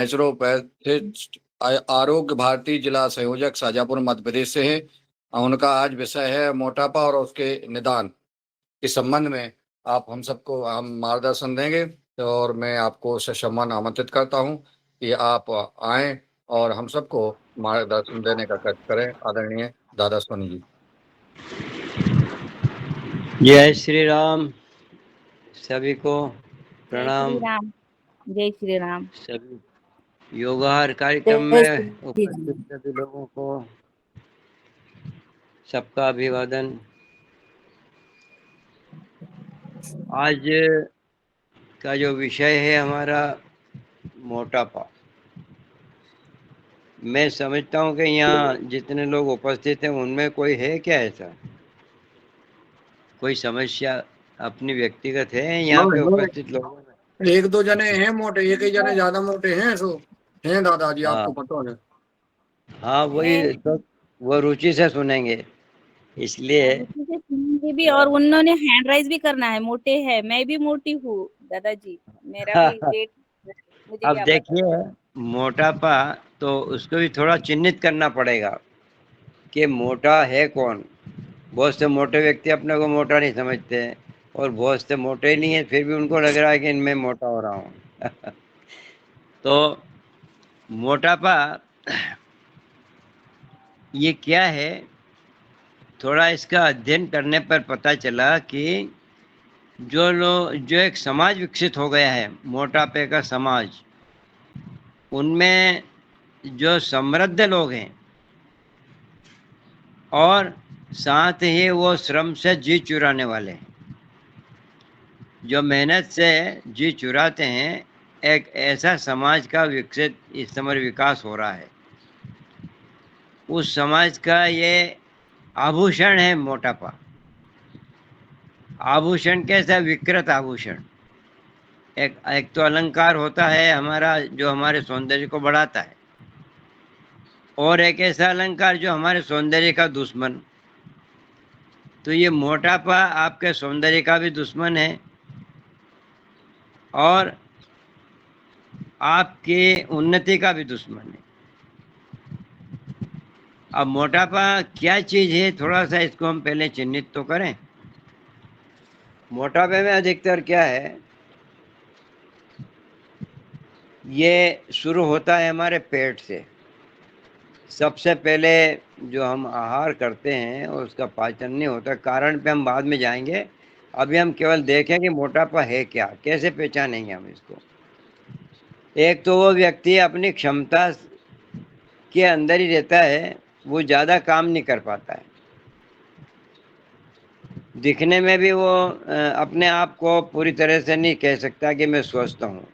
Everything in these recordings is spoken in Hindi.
नेचुरोपैथिस्ट आरोग्य भारती जिला संयोजक शाजापुर मध्य प्रदेश से है। उनका आज विषय है मोटापा और उसके निदान के संबंध में आप हम सबको हम मार्गदर्शन देंगे। और मैं आपको ससम्मान आमंत्रित करता हूं कि आप आएं और हम सबको मार्गदर्शन देने का कार्य करें। आदरणीय दादा सोनी जी। जय श्री राम। सभी को जय प्रणाम। श्री राम। जय श्री राम। सभी योगाहार कार्यक्रम जय में श्री उपस्थित सभी लोगों को सबका अभिवादन। आज का जो विषय है हमारा मोटापा। मैं समझता हूँ कि यहाँ जितने लोग उपस्थित हैं उनमें कोई है क्या ऐसा कोई समस्या अपनी व्यक्तिगत है यहाँ पे उपस्थित लोगों में? एक दो जने हैं मोटे, एक ही जने ज्यादा मोटे हैं सो हैं दादाजी, आपको हाँ पता है। हाँ, वही तो वो रुचि से सुनेंगे इसलिए। रुचि से सुनेंगे भी और उन्होंने हैंड राइज भी करना है। मोटे है, मैं भी मोटी हूँ दादाजी, मेरा भी वेट मुझे अब क्या पता। देखिए मोटापा तो उसको भी थोड़ा चिन्हित करना पड़ेगा कि मोटा है कौन। बहुत से मोटे व्यक्ति अपने को मोटा नहीं समझते हैं और बहुत से मोटे नहीं है फिर भी उनको लग रहा है कि इनमें मोटा हो रहा हूँ। तो मोटापा ये क्या है, थोड़ा इसका अध्ययन करने पर पता चला कि जो एक समाज विकसित हो गया है मोटापे का समाज, उनमें जो समृद्ध लोग हैं और साथ ही वो श्रम से जी चुराने वाले हैं, जो मेहनत से जी चुराते हैं, एक ऐसा समाज का विकसित इस समय विकास हो रहा है। उस समाज का ये आभूषण है मोटापा। आभूषण कैसा? विकृत आभूषण। एक तो अलंकार होता है हमारा जो हमारे सौंदर्य को बढ़ाता है, और एक ऐसा अलंकार जो हमारे सौंदर्य का दुश्मन। तो ये मोटापा आपके सौंदर्य का भी दुश्मन है और आपकी उन्नति का भी दुश्मन है। अब मोटापा क्या चीज है, थोड़ा सा इसको हम पहले चिन्हित तो करें। मोटापे में अधिकतर क्या है, ये शुरू होता है हमारे पेट से। सबसे पहले जो हम आहार करते हैं और उसका पाचन नहीं होता, कारण पे हम बाद में जाएंगे। अभी हम केवल देखें कि मोटापा है क्या, कैसे पहचानेंगे हम इसको। एक तो वो व्यक्ति अपनी क्षमता के अंदर ही रहता है, वो ज़्यादा काम नहीं कर पाता है। दिखने में भी वो अपने आप को पूरी तरह से नहीं कह सकता कि मैं स्वस्थ हूँ।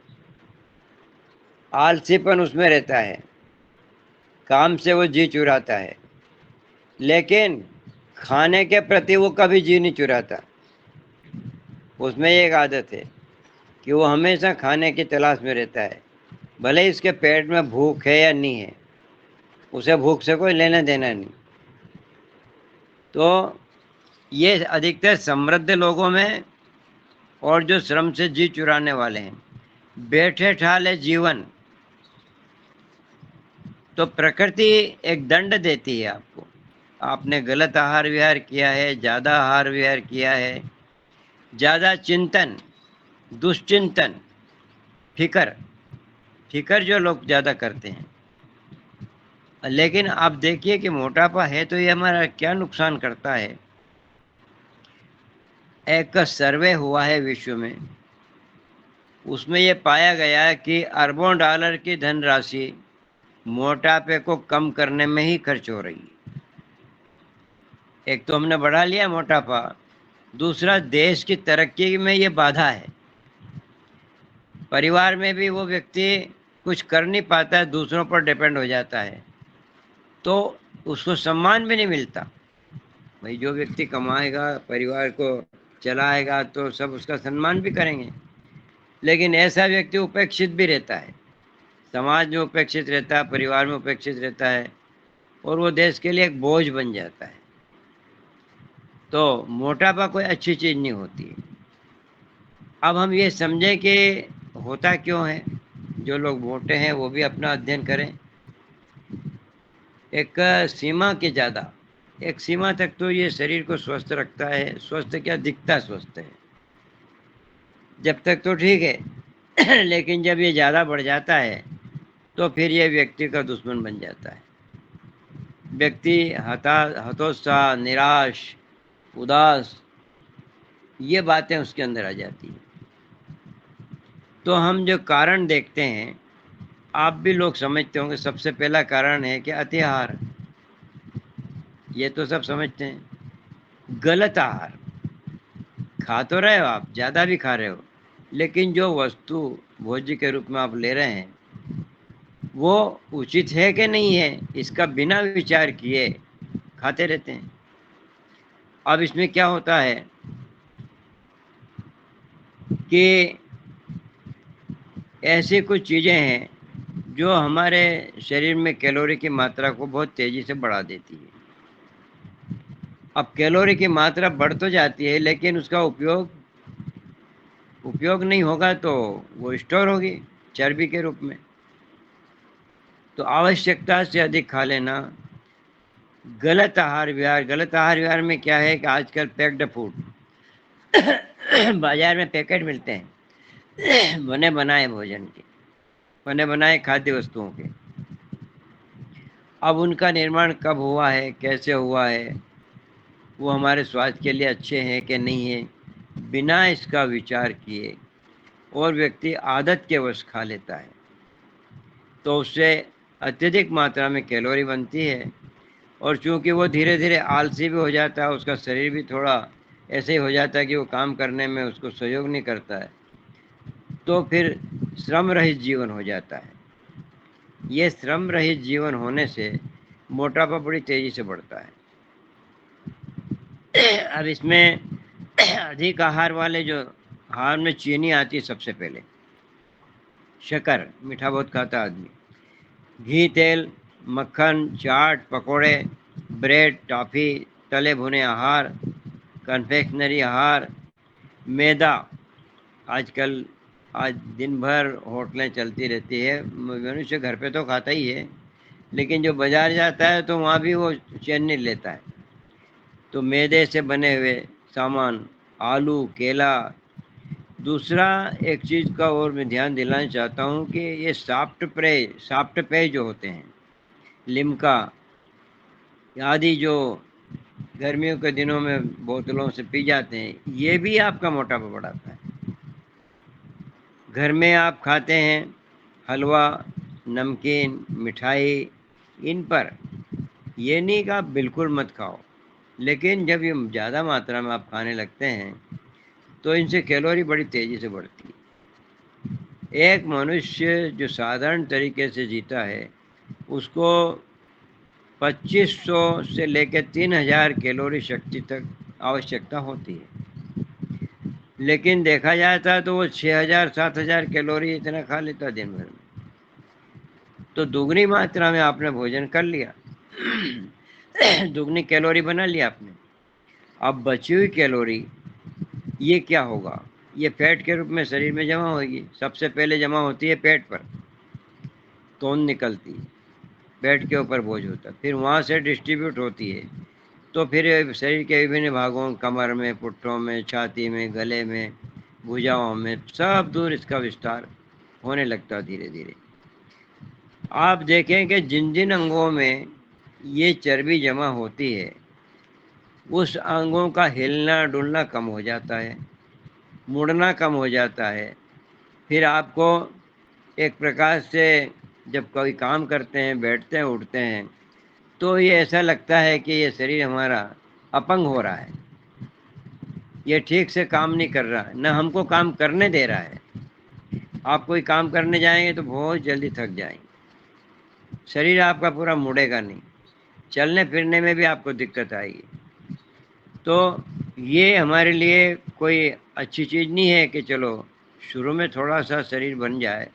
आलसीपन उसमें रहता है, काम से वो जी चुराता है, लेकिन खाने के प्रति वो कभी जी नहीं चुराता। उसमें एक आदत है कि वो हमेशा खाने की तलाश में रहता है, भले ही इसके पेट में भूख है या नहीं है, उसे भूख से कोई लेना देना नहीं। तो ये अधिकतर समृद्ध लोगों में और जो श्रम से जी चुराने वाले हैं। बैठे ठाले जीवन, तो प्रकृति एक दंड देती है आपको। आपने गलत आहार विहार किया है, ज़्यादा आहार विहार किया है, ज़्यादा चिंतन, दुश्चिंतन, फिकर फिकर जो लोग ज़्यादा करते हैं। लेकिन आप देखिए कि मोटापा है तो ये हमारा क्या नुकसान करता है। एक सर्वे हुआ है विश्व में, उसमें ये पाया गया कि अरबों डॉलर की धनराशि मोटापे को कम करने में ही खर्च हो रही है। एक तो हमने बढ़ा लिया मोटापा, दूसरा देश की तरक्की में ये बाधा है। परिवार में भी वो व्यक्ति कुछ कर नहीं पाता है, दूसरों पर डिपेंड हो जाता है, तो उसको सम्मान भी नहीं मिलता। भाई जो व्यक्ति कमाएगा, परिवार को चलाएगा, तो सब उसका सम्मान भी करेंगे, लेकिन ऐसा व्यक्ति उपेक्षित भी रहता है। समाज में उपेक्षित रहता है, परिवार में उपेक्षित रहता है, और वो देश के लिए एक बोझ बन जाता है। तो मोटापा कोई अच्छी चीज नहीं होती। अब हम ये समझे कि होता क्यों है। जो लोग मोटे हैं वो भी अपना अध्ययन करें। एक सीमा के ज़्यादा, एक सीमा तक तो ये शरीर को स्वस्थ रखता है, स्वस्थ क्या दिखता स्वस्थ है, जब तक तो ठीक है। लेकिन जब ये ज़्यादा बढ़ जाता है तो फिर ये व्यक्ति का दुश्मन बन जाता है। व्यक्ति हतोत्साह, निराश, उदास, ये बातें उसके अंदर आ जाती हैं। तो हम जो कारण देखते हैं, आप भी लोग समझते होंगे, सबसे पहला कारण है कि अति आहार, ये तो सब समझते हैं। गलत आहार, खा तो रहे हो आप, ज़्यादा भी खा रहे हो, लेकिन जो वस्तु भोज्य के रूप में आप ले रहे हैं वो उचित है कि नहीं है, इसका बिना विचार किए खाते रहते हैं। अब इसमें क्या होता है कि ऐसी कुछ चीज़ें हैं जो हमारे शरीर में कैलोरी की मात्रा को बहुत तेज़ी से बढ़ा देती है। अब कैलोरी की मात्रा बढ़ तो जाती है, लेकिन उसका उपयोग नहीं होगा तो वो स्टोर होगी चर्बी के रूप में। तो आवश्यकता से अधिक खा लेना, गलत आहार विहार में क्या है कि आजकल पैक्ड फूड बाजार में पैकेट मिलते हैं बने बनाए भोजन के, बने बनाए खाद्य वस्तुओं के। अब उनका निर्माण कब हुआ है, कैसे हुआ है, वो हमारे स्वास्थ्य के लिए अच्छे हैं कि नहीं है, बिना इसका विचार किए और व्यक्ति आदत के वश खा लेता है, तो उससे अत्यधिक मात्रा में कैलोरी बनती है। और चूंकि वो धीरे धीरे आलसी भी हो जाता है, उसका शरीर भी थोड़ा ऐसे ही हो जाता है कि वो काम करने में उसको सहयोग नहीं करता है, तो फिर श्रम रहित जीवन हो जाता है। ये श्रम रहित जीवन होने से मोटापा बड़ी तेजी से बढ़ता है। अब इसमें अधिक आहार वाले, जो आहार में चीनी आती है सबसे पहले, शक्कर, मीठा बहुत खाता आदमी, घी, तेल, मक्खन, चाट, पकोड़े, ब्रेड, टॉफ़ी, तले भुने आहार, कन्फेक्शनरी आहार, मैदा। आजकल आज दिन भर होटलें चलती रहती है, मनुष्य घर पे तो खाता ही है, लेकिन जो बाज़ार जाता है तो वहाँ भी वो चैन नहीं लेता है। तो मैदे से बने हुए सामान, आलू, केला। दूसरा एक चीज़ का और मैं ध्यान दिलाना चाहता हूँ कि ये सॉफ्ट पेय जो होते हैं, लिम्का आदि, जो गर्मियों के दिनों में बोतलों से पी जाते हैं, ये भी आपका मोटापा बढ़ाता है। घर में आप खाते हैं हलवा, नमकीन, मिठाई, इन पर ये नहीं कि आप बिल्कुल मत खाओ, लेकिन जब ये ज़्यादा मात्रा में आप खाने लगते हैं तो इनसे कैलोरी बड़ी तेज़ी से बढ़ती है। एक मनुष्य जो साधारण तरीके से जीता है उसको 2500 से लेकर 3000 कैलोरी शक्ति तक आवश्यकता होती है, लेकिन देखा जाता है तो वो 6000-7000 कैलोरी इतना खा लेता दिन भर में। तो दुगनी मात्रा में आपने भोजन कर लिया दुगनी कैलोरी बना लिया आपने। अब बची हुई कैलोरी ये क्या होगा, ये फैट के रूप में शरीर में जमा होगी। सबसे पहले जमा होती है पेट पर, तोंद निकलती है, पेट के ऊपर बोझ होता है, फिर वहाँ से डिस्ट्रीब्यूट होती है, तो फिर शरीर के विभिन्न भागों, कमर में, पुट्ठों में, छाती में, गले में, भुजाओं में, सब दूर इसका विस्तार होने लगता है धीरे धीरे। आप देखें कि जिन जिन अंगों में ये चर्बी जमा होती है उस अंगों का हिलना डुलना कम हो जाता है, मुड़ना कम हो जाता है। फिर आपको एक प्रकार से जब कोई काम करते हैं, बैठते हैं, उठते हैं, तो ये ऐसा लगता है कि ये शरीर हमारा अपंग हो रहा है, ये ठीक से काम नहीं कर रहा है, न हमको काम करने दे रहा है। आप कोई काम करने जाएंगे तो बहुत जल्दी थक जाएंगे, शरीर आपका पूरा मुड़ेगा नहीं, चलने फिरने में भी आपको दिक्कत आएगी। तो ये हमारे लिए कोई अच्छी चीज़ नहीं है कि चलो शुरू में थोड़ा सा शरीर बन जाए,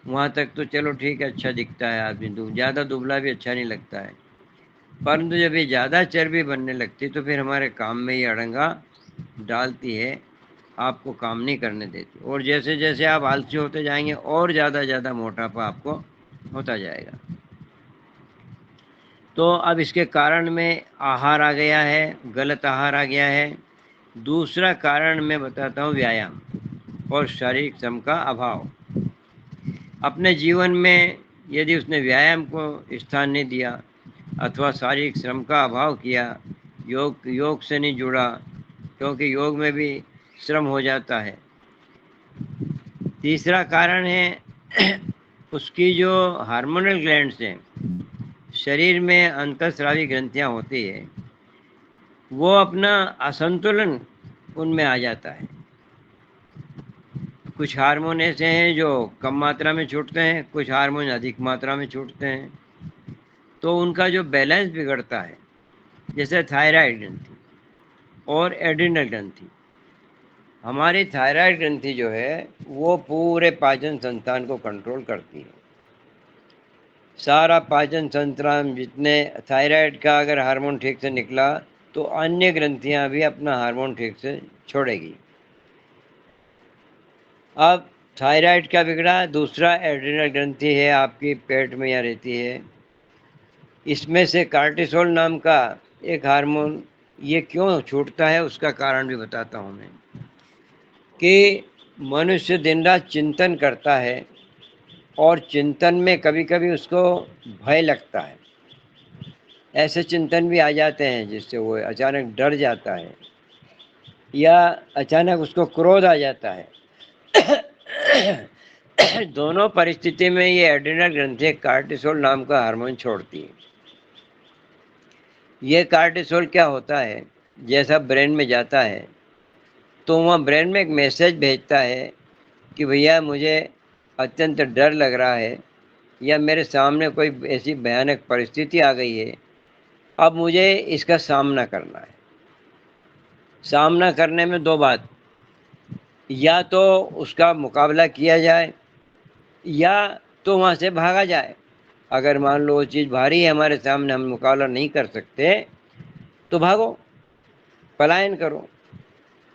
वहाँ तक तो चलो ठीक है, अच्छा दिखता है आदमी, ज़्यादा दुबला भी अच्छा नहीं लगता है। परंतु जब ये ज़्यादा चर्बी बनने लगती तो फिर हमारे काम में ये अड़ंगा डालती है। आपको काम नहीं करने देती, और जैसे जैसे आप आलसी होते जाएंगे और ज़्यादा मोटापा आपको होता जाएगा। तो अब इसके कारण में आहार आ गया है, गलत आहार आ गया है। दूसरा कारण मैं बताता हूँ, व्यायाम और शारीरिक श्रम का अभाव। अपने जीवन में यदि उसने व्यायाम को स्थान नहीं दिया अथवा शारीरिक श्रम का अभाव किया, योग से नहीं जुड़ा, क्योंकि योग में भी श्रम हो जाता है। तीसरा कारण है उसकी जो हार्मोनल ग्लैंड्स हैं, शरीर में अंतःस्रावी ग्रंथियां होती है, वो अपना असंतुलन उनमें आ जाता है। कुछ हार्मोन ऐसे हैं जो कम मात्रा में छूटते हैं, कुछ हार्मोन अधिक मात्रा में छूटते हैं, तो उनका जो बैलेंस बिगड़ता है। जैसे थायराइड ग्रंथि और एड्रिनल ग्रंथि। हमारी थायराइड ग्रंथि जो है वो पूरे पाचन संस्थान को कंट्रोल करती है। सारा पाचन संस्थान, जितने थायराइड का अगर हार्मोन ठीक से निकला तो अन्य ग्रंथियां भी अपना हार्मोन ठीक से छोड़ेगी। अब थायराइड का बिगड़ा, दूसरा एड्रिनल ग्रंथि है आपकी पेट में यहाँ रहती है। इसमें से कार्टिसोल नाम का एक हार्मोन ये क्यों छूटता है उसका कारण भी बताता हूँ मैं, कि मनुष्य दिन रात चिंतन करता है और चिंतन में कभी कभी उसको भय लगता है। ऐसे चिंतन भी आ जाते हैं जिससे वो अचानक डर जाता है या अचानक उसको क्रोध आ जाता है। दोनों परिस्थिति में ये एड्रिनल ग्रंथि कार्टिसोल नाम का हार्मोन छोड़ती है। ये कार्टिसोल क्या होता है, जैसा ब्रेन में जाता है तो वहाँ ब्रेन में एक मैसेज भेजता है कि भैया मुझे अत्यंत डर लग रहा है या मेरे सामने कोई ऐसी भयानक परिस्थिति आ गई है, अब मुझे इसका सामना करना है। सामना करने में दो बात, या तो उसका मुकाबला किया जाए या तो वहाँ से भागा जाए। अगर मान लो वो चीज़ भारी है हमारे सामने, हम मुकाबला नहीं कर सकते, तो भागो, पलायन करो।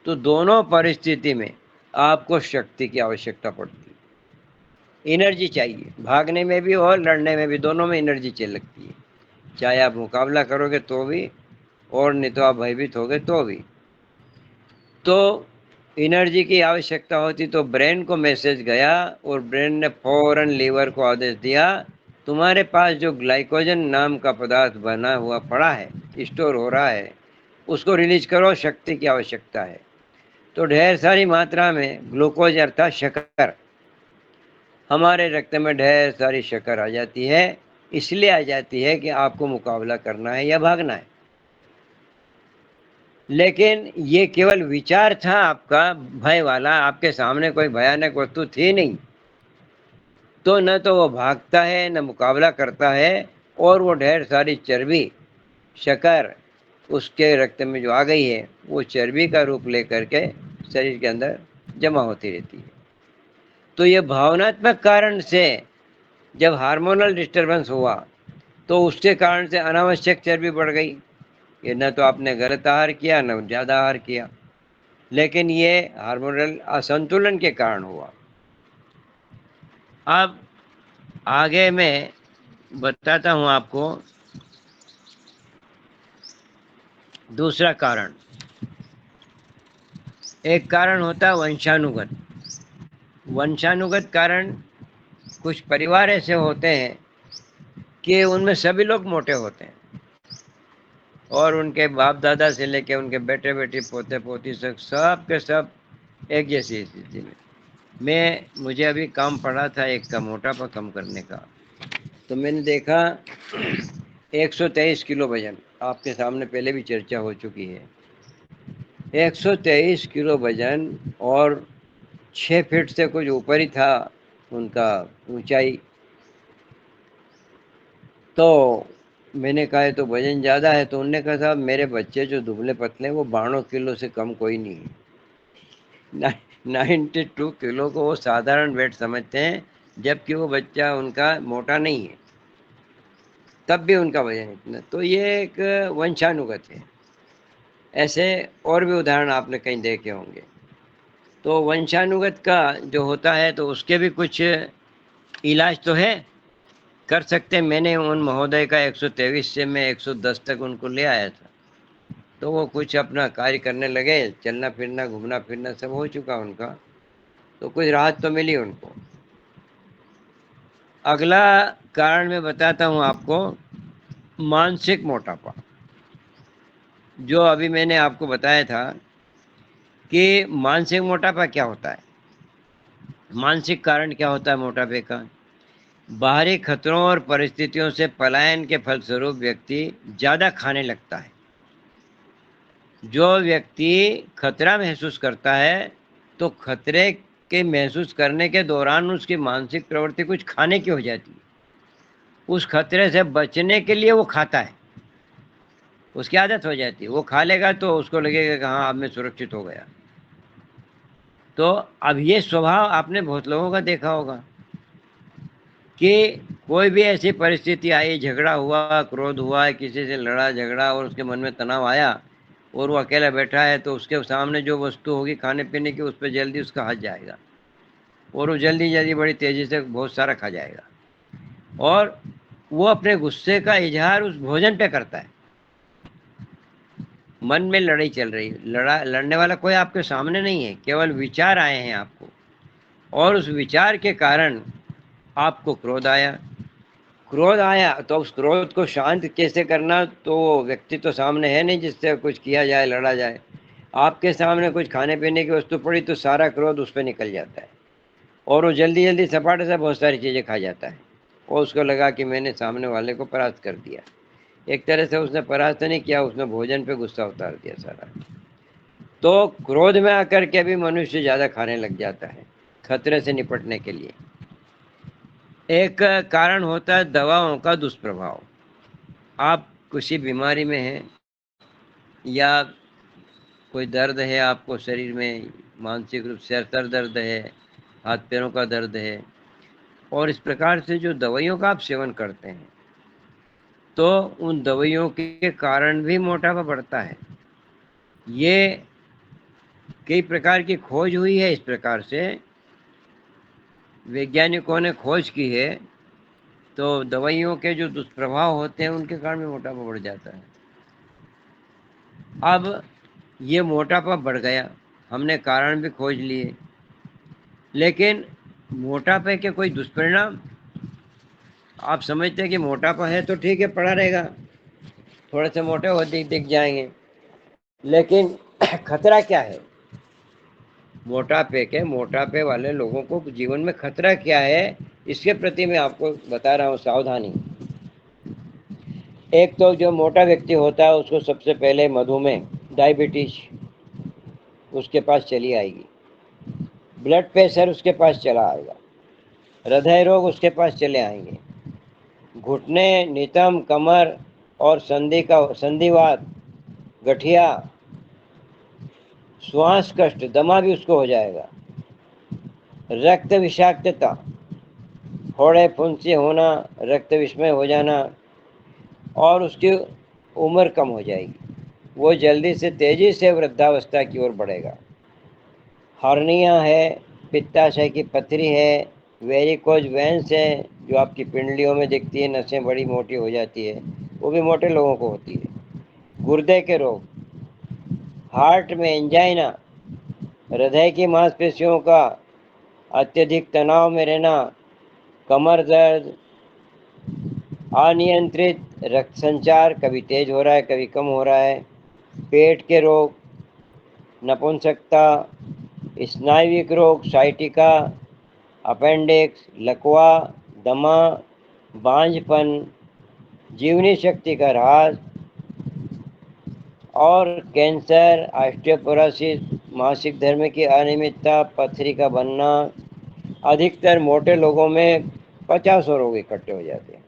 तो दोनों परिस्थिति में आपको शक्ति की आवश्यकता पड़ती है, एनर्जी चाहिए। भागने में भी और लड़ने में भी, दोनों में एनर्जी चाहिए लगती है। चाहे आप मुकाबला करोगे तो भी, और नहीं तो आप भयभीत होगे तो भी। तो एनर्जी की आवश्यकता होती, तो ब्रेन को मैसेज गया और ब्रेन ने फौरन लीवर को आदेश दिया, तुम्हारे पास जो ग्लाइकोजन नाम का पदार्थ बना हुआ पड़ा है, स्टोर हो रहा है, उसको रिलीज करो, शक्ति की आवश्यकता है। तो ढेर सारी मात्रा में ग्लूकोज अर्थात शक्कर, हमारे रक्त में ढेर सारी शक्कर आ जाती है। इसलिए आ जाती है कि आपको मुकाबला करना है या भागना है। लेकिन ये केवल विचार था आपका भय वाला, आपके सामने कोई भयानक वस्तु थी नहीं। तो न तो वो भागता है न मुकाबला करता है, और वो ढेर सारी चर्बी, शक्कर उसके रक्त में जो आ गई है वो चर्बी का रूप लेकर के शरीर के अंदर जमा होती रहती है। तो ये भावनात्मक कारण से जब हार्मोनल डिस्टरबेंस हुआ तो उसके कारण से अनावश्यक चर्बी बढ़ गई। ये न तो आपने गलत आहार किया न ज़्यादा आहार किया, लेकिन ये हार्मोनल असंतुलन के कारण हुआ। अब आगे मैं बताता हूँ आपको दूसरा कारण। एक कारण होता है वंशानुगत। वंशानुगत कारण, कुछ परिवार ऐसे होते हैं कि उनमें सभी लोग मोटे होते हैं और उनके बाप दादा से लेके उनके बेटे बेटी पोते पोती सब के सब एक जैसी स्थिति में। मुझे अभी काम पड़ा था एक का मोटापा कम करने का, तो मैंने देखा 123 किलो वजन, आपके सामने पहले भी चर्चा हो चुकी है। 123 किलो वजन और 6 फीट से कुछ ऊपर ही था उनका ऊंचाई। तो मैंने कहा तो वजन ज़्यादा है, तो उनने कहा साहब मेरे बच्चे जो दुबले पतले वो 92 किलो से कम कोई नहीं है। 92 किलो को वो साधारण वेट समझते हैं, जबकि वो बच्चा उनका मोटा नहीं है, तब भी उनका वजन इतना। तो ये एक वंशानुगत है। ऐसे और भी उदाहरण आपने कहीं देखे होंगे। तो वंशानुगत का जो होता है तो उसके भी कुछ इलाज तो है, कर सकते हैं। मैंने उन महोदय का 123 से मैं 110 तक उनको ले आया था, तो वो कुछ अपना कार्य करने लगे, चलना फिरना घूमना फिरना सब हो चुका उनका, तो कुछ राहत तो मिली उनको। अगला कारण मैं बताता हूँ आपको, मानसिक मोटापा। जो अभी मैंने आपको बताया था कि मानसिक मोटापा क्या होता है, मानसिक कारण क्या होता है मोटापे का। बाहरी खतरों और परिस्थितियों से पलायन के फलस्वरूप व्यक्ति ज्यादा खाने लगता है। जो व्यक्ति खतरा महसूस करता है तो खतरे के महसूस करने के दौरान उसकी मानसिक प्रवृत्ति कुछ खाने की हो जाती है। उस खतरे से बचने के लिए वो खाता है, उसकी आदत हो जाती है, वो खा लेगा तो उसको लगेगा कि हाँ अब मैं सुरक्षित हो गया। तो अब ये स्वभाव आपने बहुत लोगों का देखा होगा कि कोई भी ऐसी परिस्थिति आई, झगड़ा हुआ, क्रोध हुआ, किसी से लड़ा झगड़ा और उसके मन में तनाव आया और वो अकेला बैठा है, तो उसके सामने जो वस्तु होगी खाने पीने की उस पर जल्दी उसका हाथ जाएगा और वो जल्दी जल्दी बड़ी तेजी से बहुत सारा खा जाएगा और वो अपने गुस्से का इजहार उस भोजन पे करता है। मन में लड़ाई चल रही है, लड़ने वाला कोई आपके सामने नहीं है, केवल विचार आए हैं आपको, और उस विचार के कारण आपको क्रोध आया। क्रोध आया तो उस क्रोध को शांत कैसे करना, तो वो व्यक्ति तो सामने है नहीं जिससे कुछ किया जाए, लड़ा जाए। आपके सामने कुछ खाने पीने की वस्तु पड़ी तो सारा क्रोध उस पर निकल जाता है और वो जल्दी जल्दी सपाटे से बहुत सारी चीज़ें खा जाता है और उसको लगा कि मैंने सामने वाले को परास्त कर दिया। एक तरह से उसने परास्त नहीं किया, उसने भोजन पे गुस्सा उतार दिया सारा। तो क्रोध में आकर के भी मनुष्य ज़्यादा खाने लग जाता है खतरे से निपटने के लिए। एक कारण होता है दवाओं का दुष्प्रभाव। आप किसी बीमारी में हैं या कोई दर्द है आपको शरीर में, मानसिक रूप से सर दर्द है, हाथ पैरों का दर्द है, और इस प्रकार से जो दवाइयों का आप सेवन करते हैं तो उन दवाइयों के कारण भी मोटापा बढ़ता है। ये कई प्रकार की खोज हुई है, इस प्रकार से वैज्ञानिकों ने खोज की है। तो दवाइयों के जो दुष्प्रभाव होते हैं उनके कारण भी मोटापा बढ़ जाता है। अब ये मोटापा बढ़ गया, हमने कारण भी खोज लिए, लेकिन मोटापे के कोई दुष्परिणाम। आप समझते हैं कि मोटापा है तो ठीक है, पड़ा रहेगा, थोड़े से मोटे हो दिख जाएंगे, लेकिन खतरा क्या है मोटापे वाले लोगों को जीवन में खतरा क्या है, इसके प्रति मैं आपको बता रहा हूँ सावधानी। एक तो जो मोटा व्यक्ति होता है उसको सबसे पहले मधुमेह, डायबिटीज उसके पास चली आएगी, ब्लड प्रेशर उसके पास चला आएगा, हृदय रोग उसके पास चले आएंगे, घुटने, नितंब, कमर और संधिवात, गठिया, श्वास कष्ट, दमा भी उसको हो जाएगा, रक्त विषाक्तता, फोड़े फुंसी होना, रक्त विस्मय हो जाना, और उसकी उम्र कम हो जाएगी, वो जल्दी से तेजी से वृद्धावस्था की ओर बढ़ेगा। हर्निया है, पित्ताशय की पथरी है, वेरिकोज वेंस है जो आपकी पिंडलियों में दिखती है, नसें बड़ी मोटी हो जाती है, वो भी मोटे लोगों को होती है। गुर्दे के रोग, हार्ट में एंजाइना, हृदय की मांसपेशियों का अत्यधिक तनाव में रहना, कमर दर्द, अनियंत्रित रक्त संचार, कभी तेज हो रहा है कभी कम हो रहा है, पेट के रोग, नपुंसकता, स्नायुविक रोग, साइटिका, अपेंडिक्स, लकवा, दमा, बांझपन, जीवनी शक्ति का ह्रास, और कैंसर, ऑस्टियोपोरोसिस, मासिक धर्म की अनियमितता, पथरी का बनना। अधिकतर मोटे लोगों में 50 रोग इकट्ठे हो जाते हैं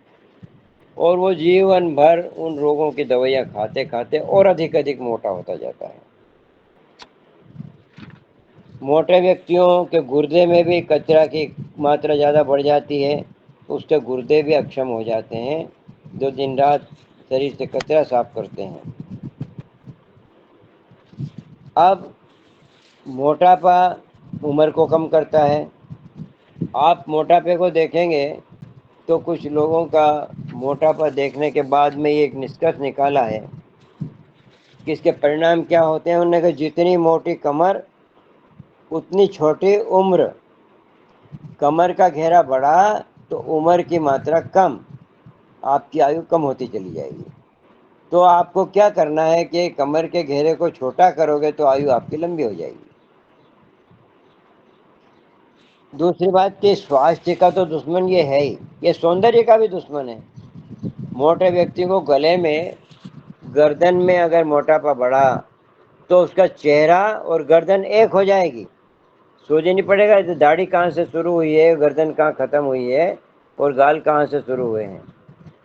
और वो जीवन भर उन रोगों की दवाइयाँ खाते खाते और अधिक मोटा होता जाता है। मोटे व्यक्तियों के गुर्दे में भी कचरा की मात्रा ज़्यादा बढ़ जाती है, उसके गुर्दे भी अक्षम हो जाते हैं जो दिन रात शरीर से कचरा साफ करते हैं। अब मोटापा उम्र को कम करता है। आप मोटापे को देखेंगे तो कुछ लोगों का मोटापा देखने के बाद में ये एक निष्कर्ष निकाला है कि इसके परिणाम क्या होते हैं। उन्होंने कहा जितनी मोटी कमर उतनी छोटी उम्र, कमर का घेरा बढ़ा तो उम्र की मात्रा कम, आपकी आयु कम होती चली जाएगी। तो आपको क्या करना है कि कमर के घेरे को छोटा करोगे तो आयु आपकी लंबी हो जाएगी। दूसरी बात कि स्वास्थ्य का तो दुश्मन ये है ही, ये सौंदर्य का भी दुश्मन है। मोटे व्यक्ति को गले में, गर्दन में अगर मोटापा बढ़ा तो उसका चेहरा और गर्दन एक हो जाएगी। सोच नहीं पड़ेगा तो दाढ़ी कहाँ से शुरू हुई है, गर्दन कहाँ खत्म हुई है और गाल कहाँ से शुरू हुए हैं।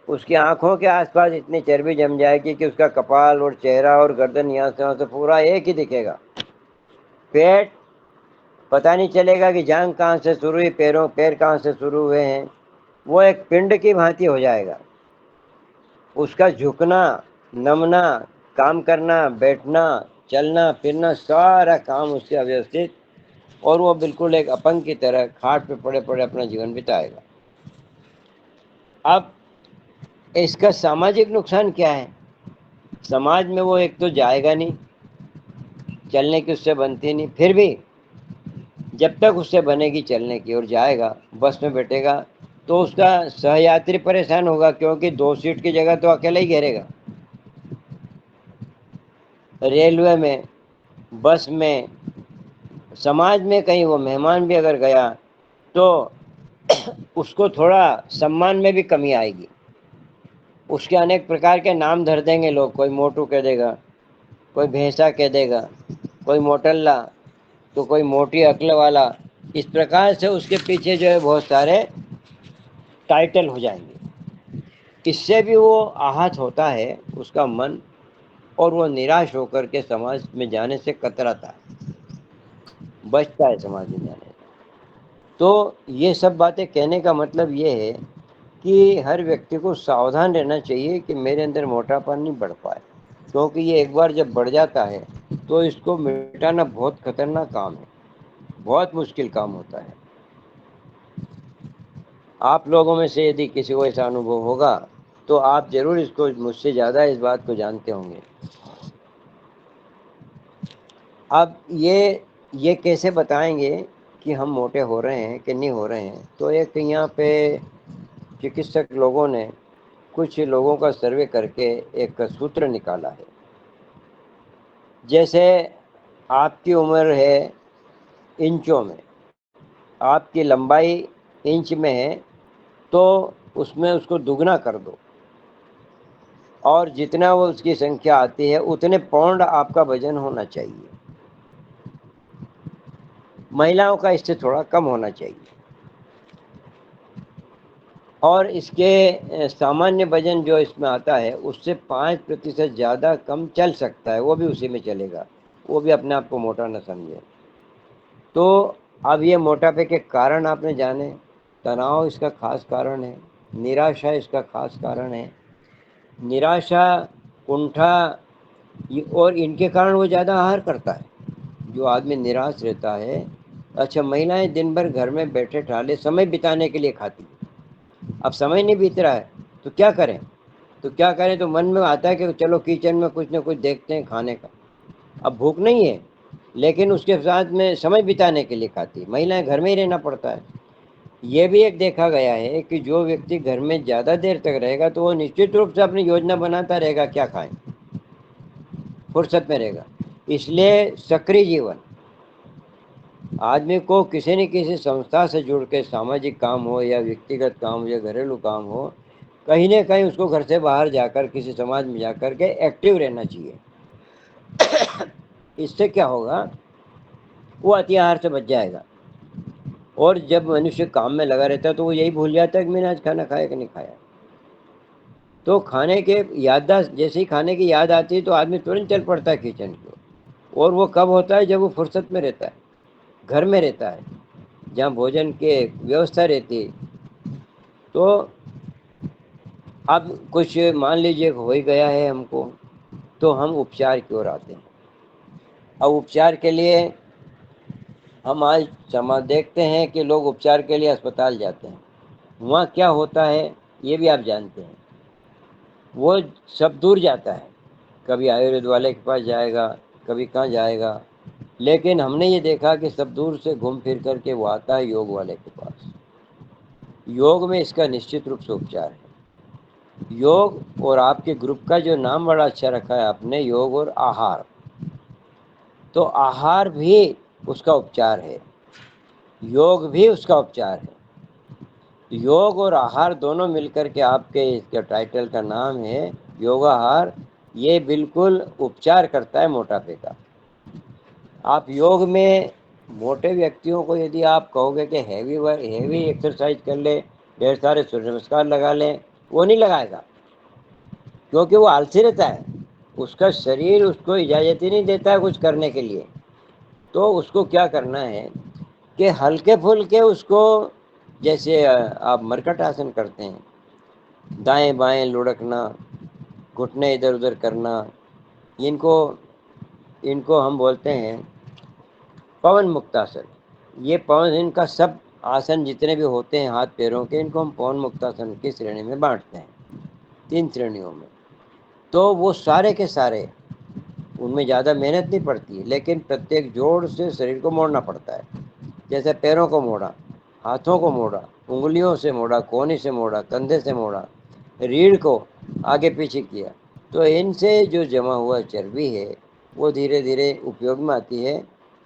उसकी आंखों के आसपास इतनी चर्बी जम जाएगी कि उसका कपाल और चेहरा और गर्दन यहाँ से वहाँ से पूरा एक ही दिखेगा। पेट पता नहीं चलेगा कि जांघ कहाँ से शुरू हुई, पैर कहाँ से शुरू हुए हैं। वो एक पिंड की भांति हो जाएगा। उसका झुकना, नमना, काम करना, बैठना, चलना फिरना, सारा काम उससे अव्यवस्थित, और वो बिल्कुल एक अपंग की तरह खाट पे पड़े पड़े अपना जीवन बिताएगा। अब इसका सामाजिक नुकसान क्या है? समाज में वो एक तो जाएगा नहीं, चलने की उससे बनती नहीं, फिर भी जब तक उससे बनेगी चलने की और जाएगा, बस में बैठेगा तो उसका सहयात्री परेशान होगा, क्योंकि 2 सीट की जगह तो अकेला ही घेरेगा। रेलवे में, बस में, समाज में कहीं वो मेहमान भी अगर गया तो उसको थोड़ा सम्मान में भी कमी आएगी। उसके अनेक प्रकार के नाम धर देंगे लोग, कोई मोटू कह देगा, कोई भैंसा कह देगा, कोई मोटल्ला, तो कोई मोटी अक्ल वाला। इस प्रकार से उसके पीछे जो है बहुत सारे टाइटल हो जाएंगे। इससे भी वो आहत होता है उसका मन, और वो निराश होकर के समाज में जाने से कतराता है, बचता है समाज में जाने से। तो ये सब बातें कहने का मतलब ये है कि हर व्यक्ति को सावधान रहना चाहिए कि मेरे अंदर मोटापा नहीं बढ़ पाए, क्योंकि ये एक बार जब बढ़ जाता है तो इसको मिटाना बहुत खतरनाक काम है, बहुत मुश्किल काम होता है। आप लोगों में से यदि किसी को ऐसा अनुभव होगा तो आप जरूर इसको, मुझसे ज़्यादा इस बात को जानते होंगे। अब ये कैसे बताएंगे कि हम मोटे हो रहे हैं कि नहीं हो रहे हैं? तो एक यहाँ पे चिकित्सक लोगों ने कुछ लोगों का सर्वे करके एक सूत्र निकाला है। जैसे आपकी उम्र है इंचों में, आपकी लंबाई इंच में है, तो उसमें उसको दुगना कर दो, और जितना वो उसकी संख्या आती है उतने पाउंड आपका वजन होना चाहिए। महिलाओं का इससे थोड़ा कम होना चाहिए, और इसके सामान्य वजन जो इसमें आता है उससे 5% ज़्यादा कम चल सकता है, वो भी उसी में चलेगा, वो भी अपने आप को मोटा न समझे। तो अब ये मोटापे के कारण आपने जाने, तनाव इसका खास कारण है, निराशा इसका खास कारण है। निराशा, कुंठा, और इनके कारण वो ज़्यादा आहार करता है। जो आदमी निराश रहता है, अच्छा महिलाएं दिन भर घर में बैठे ठाले समय बिताने के लिए खाती है, अब समय नहीं बीत रहा है तो क्या करें? तो मन में आता है कि चलो किचन में कुछ ना कुछ देखते हैं खाने का। अब भूख नहीं है, लेकिन उसके साथ में समय बिताने के लिए खाती है। महिलाएं घर में ही रहना पड़ता है। ये भी एक देखा गया है कि जो व्यक्ति घर में ज़्यादा देर तक रहेगा तो वो निश्चित रूप से अपनी योजना बनाता रहेगा क्या खाएं, फुर्सत में रहेगा। इसलिए सक्रिय जीवन, आदमी को किसी न किसी संस्था से जुड़ के, सामाजिक काम हो या व्यक्तिगत काम हो या घरेलू काम हो, कहीं ना कहीं उसको घर से बाहर जाकर किसी समाज में जाकर के एक्टिव रहना चाहिए। इससे क्या होगा, वो अति आहार से बच जाएगा। और जब मनुष्य काम में लगा रहता है तो वो यही भूल जाता है कि मैंने आज खाना खाया कि नहीं खाया। तो खाने के याददाश्त, जैसे ही खाने की याद आती है तो आदमी तुरंत चल पड़ता है किचन की ओर। और वो कब होता है? जब वो फुर्सत में रहता है, घर में रहता है, जहाँ भोजन की व्यवस्था रहती है। तो अब कुछ मान लीजिए हो ही गया है हमको, तो हम उपचार की ओर आते हैं। अब उपचार के लिए हम आज समाज देखते हैं कि लोग उपचार के लिए अस्पताल जाते हैं, वहाँ क्या होता है ये भी आप जानते हैं। वो सब दूर जाता है, कभी आयुर्वेद वाले के पास जाएगा, कभी कहाँ जाएगा, लेकिन हमने ये देखा कि सब दूर से घूम फिर करके वो आता है योग वाले के पास। योग में इसका निश्चित रूप से उपचार है। योग और आपके ग्रुप का जो नाम बड़ा अच्छा रखा है आपने, योग और आहार, तो आहार भी उसका उपचार है, योग भी उसका उपचार है। योग और आहार दोनों मिलकर के आपके इसका टाइटल का नाम है योगाहार। ये बिल्कुल उपचार करता है मोटापे का। आप योग में मोटे व्यक्तियों को यदि आप कहोगे कि हैवी एक्सरसाइज कर ले, ढेर सारे सूर्य नमस्कार लगा लें, वो नहीं लगाएगा, क्योंकि वो आलसी रहता है, उसका शरीर उसको इजाज़त ही नहीं देता है कुछ करने के लिए। तो उसको क्या करना है कि हल्के फुल्के उसको, जैसे आप मरकट आसन करते हैं, दाएं बाएं लुढ़कना, घुटने इधर उधर करना, इनको इनको हम बोलते हैं पवन मुक्तासन। ये पवन, इनका सब आसन जितने भी होते हैं हाथ पैरों के, इनको हम पवन मुक्तासन की श्रेणी में बांटते हैं, 3 श्रेणियों में। तो वो सारे के सारे, उनमें ज़्यादा मेहनत नहीं पड़ती है, लेकिन प्रत्येक जोड़ से शरीर को मोड़ना पड़ता है। जैसे पैरों को मोड़ा, हाथों को मोड़ा, उंगलियों से मोड़ा, कोहनी से मोड़ा, कंधे से मोड़ा, रीढ़ को आगे पीछे किया, तो इनसे जो जमा हुआ चर्बी है वो धीरे धीरे उपयोग में आती है,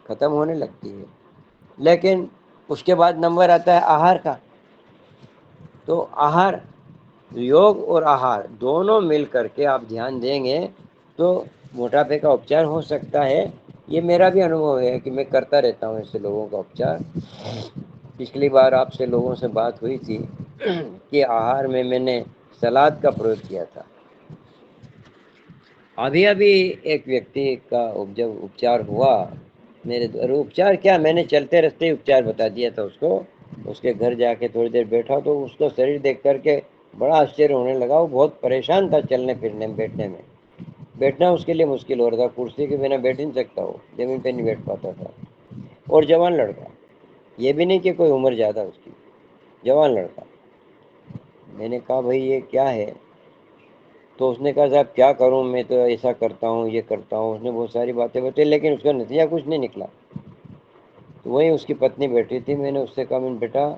ख़त्म होने लगती है। लेकिन उसके बाद नंबर आता है आहार का। तो आहार, योग और आहार दोनों मिल करके आप ध्यान देंगे तो मोटापे का उपचार हो सकता है। ये मेरा भी अनुभव है कि मैं करता रहता हूँ ऐसे लोगों का उपचार। पिछली बार आपसे लोगों से बात हुई थी कि आहार में मैंने सलाद का प्रयोग किया था। अभी अभी एक व्यक्ति का जब उपचार हुआ मेरे द्वारा, उपचार क्या, मैंने चलते रास्ते उपचार बता दिया था उसको। उसके घर जाके थोड़ी देर बैठा तो उसका शरीर देख करके बड़ा आश्चर्य होने लगा। वो बहुत परेशान था चलने फिरने में, बैठने में, बैठना उसके लिए मुश्किल हो रहा था, कुर्सी के बिना बैठ नहीं सकता, वो जमीन पे नहीं बैठ पाता था। और जवान लड़का, ये भी नहीं कि कोई उम्र ज़्यादा उसकी, जवान लड़का। मैंने कहा भाई ये क्या है? तो उसने कहा साहब क्या करूं, मैं तो ऐसा करता हूं, ये करता हूं। उसने बहुत सारी बातें बताई, लेकिन उसका नतीजा कुछ नहीं निकला। तो वहीं उसकी पत्नी बैठी थी, मैंने उससे कहा, मैंने बेटा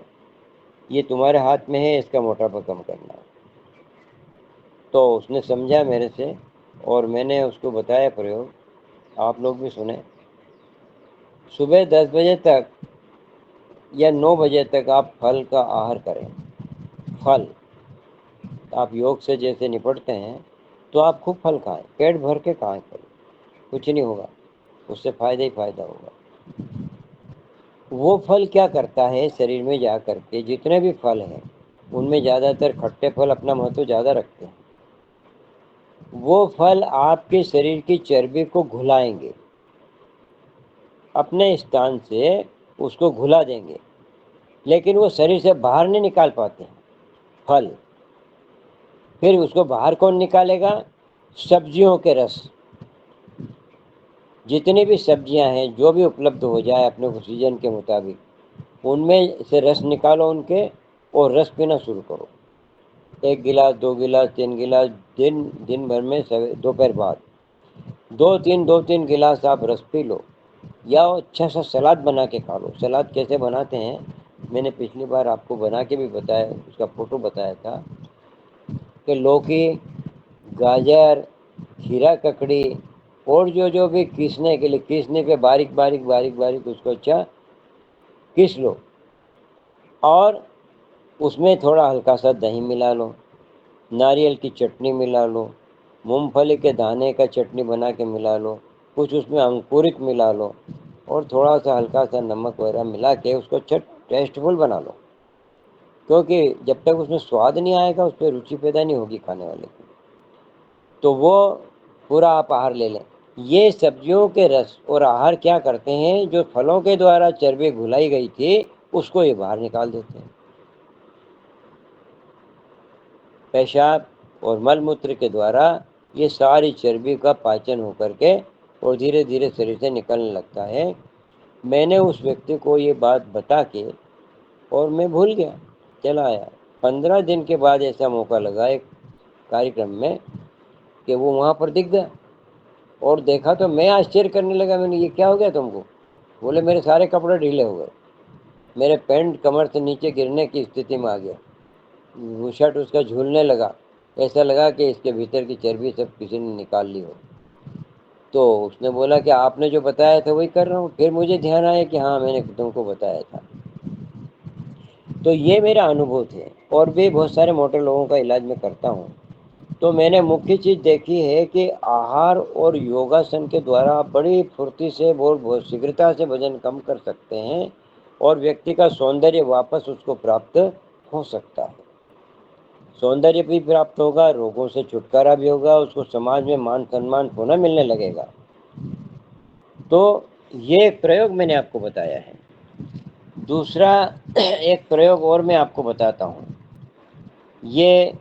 ये तुम्हारे हाथ में है इसका मोटापा कम करना। तो उसने समझा मेरे से और मैंने उसको बताया प्रयोग, आप लोग भी सुने। सुबह 10 बजे तक या 9 बजे तक आप फल का आहार करें। फल, आप योग से जैसे निपटते हैं तो आप खूब फल खाएं, पेट भर के खाएं फल, कुछ नहीं होगा, उससे फ़ायदा ही फ़ायदा होगा। वो फल क्या करता है, शरीर में जा करके जितने भी फल हैं उनमें ज़्यादातर खट्टे फल अपना महत्व ज़्यादा रखते हैं। वो फल आपके शरीर की चर्बी को घुलाएंगे, अपने स्थान से उसको घुला देंगे, लेकिन वो शरीर से बाहर नहीं निकाल पाते हैं फल। फिर उसको बाहर कौन निकालेगा? सब्जियों के रस, जितनी भी सब्जियां हैं जो भी उपलब्ध हो जाए अपने को सीजन के मुताबिक, उनमें से रस निकालो उनके, और रस पीना शुरू करो। 1 गिलास, 2 गिलास, 3 गिलास दिन भर में, दोपहर बाद 2-3 गिलास आप रस पी लो, या अच्छा सा सलाद बना के खा लो। सलाद कैसे बनाते हैं मैंने पिछली बार आपको बना के भी बताया, उसका फोटो बताया था कि लौकी, गाजर, खीरा ककड़ी और जो जो भी पीसने के लिए, पीसने पे बारीक बारीक बारीक बारीक उसको अच्छा पीस लो, और उसमें थोड़ा हल्का सा दही मिला लो, नारियल की चटनी मिला लो, मूंगफली के दाने का चटनी बना के मिला लो, कुछ उसमें अंकुरित मिला लो, और थोड़ा सा हल्का सा नमक वगैरह मिला के उसको अच्छा टेस्टफुल बना लो। क्योंकि जब तक उसमें स्वाद नहीं आएगा उस पर रुचि पैदा नहीं होगी खाने वाले की। तो वो पूरा आप आहार ले लें। ये सब्जियों के रस और आहार क्या करते हैं, जो फलों के द्वारा चर्बी घुलाई गई थी उसको ये बाहर निकाल देते हैं। पेशाब और मल मूत्र के द्वारा ये सारी चर्बी का पाचन होकर के और धीरे धीरे शरीर से निकलने लगता है। मैंने उस व्यक्ति को ये बात बता के और मैं भूल गया, चला आया। 15 दिन के बाद ऐसा मौका लगा एक कार्यक्रम में कि वो वहाँ पर दिख गया, और देखा तो मैं आश्चर्य करने लगा, मैंने ये क्या हो गया तुमको? बोले मेरे सारे कपड़े ढीले हो गए, मेरे पैंट कमर से नीचे गिरने की स्थिति में आ गया, वो शर्ट उसका झूलने लगा, ऐसा लगा कि इसके भीतर की चर्बी सब किसी ने निकाल ली हो। तो उसने बोला कि आपने जो बताया था वही कर रहा हूँ। फिर मुझे ध्यान आया कि हाँ, मैंने तुमको बताया था। तो ये मेरा अनुभव थे, और भी बहुत सारे मोटे लोगों का इलाज मैं करता हूँ। तो मैंने मुख्य चीज़ देखी है कि आहार और योगासन के द्वारा आप बड़ी फुर्ती से बहुत शीघ्रता से वजन कम कर सकते हैं, और व्यक्ति का सौंदर्य वापस उसको प्राप्त हो सकता है। सौंदर्य भी प्राप्त होगा, रोगों से छुटकारा भी होगा, उसको समाज में मान सम्मान होना मिलने लगेगा। तो ये प्रयोग मैंने आपको बताया है। दूसरा एक प्रयोग और मैं आपको बताता हूँ। ये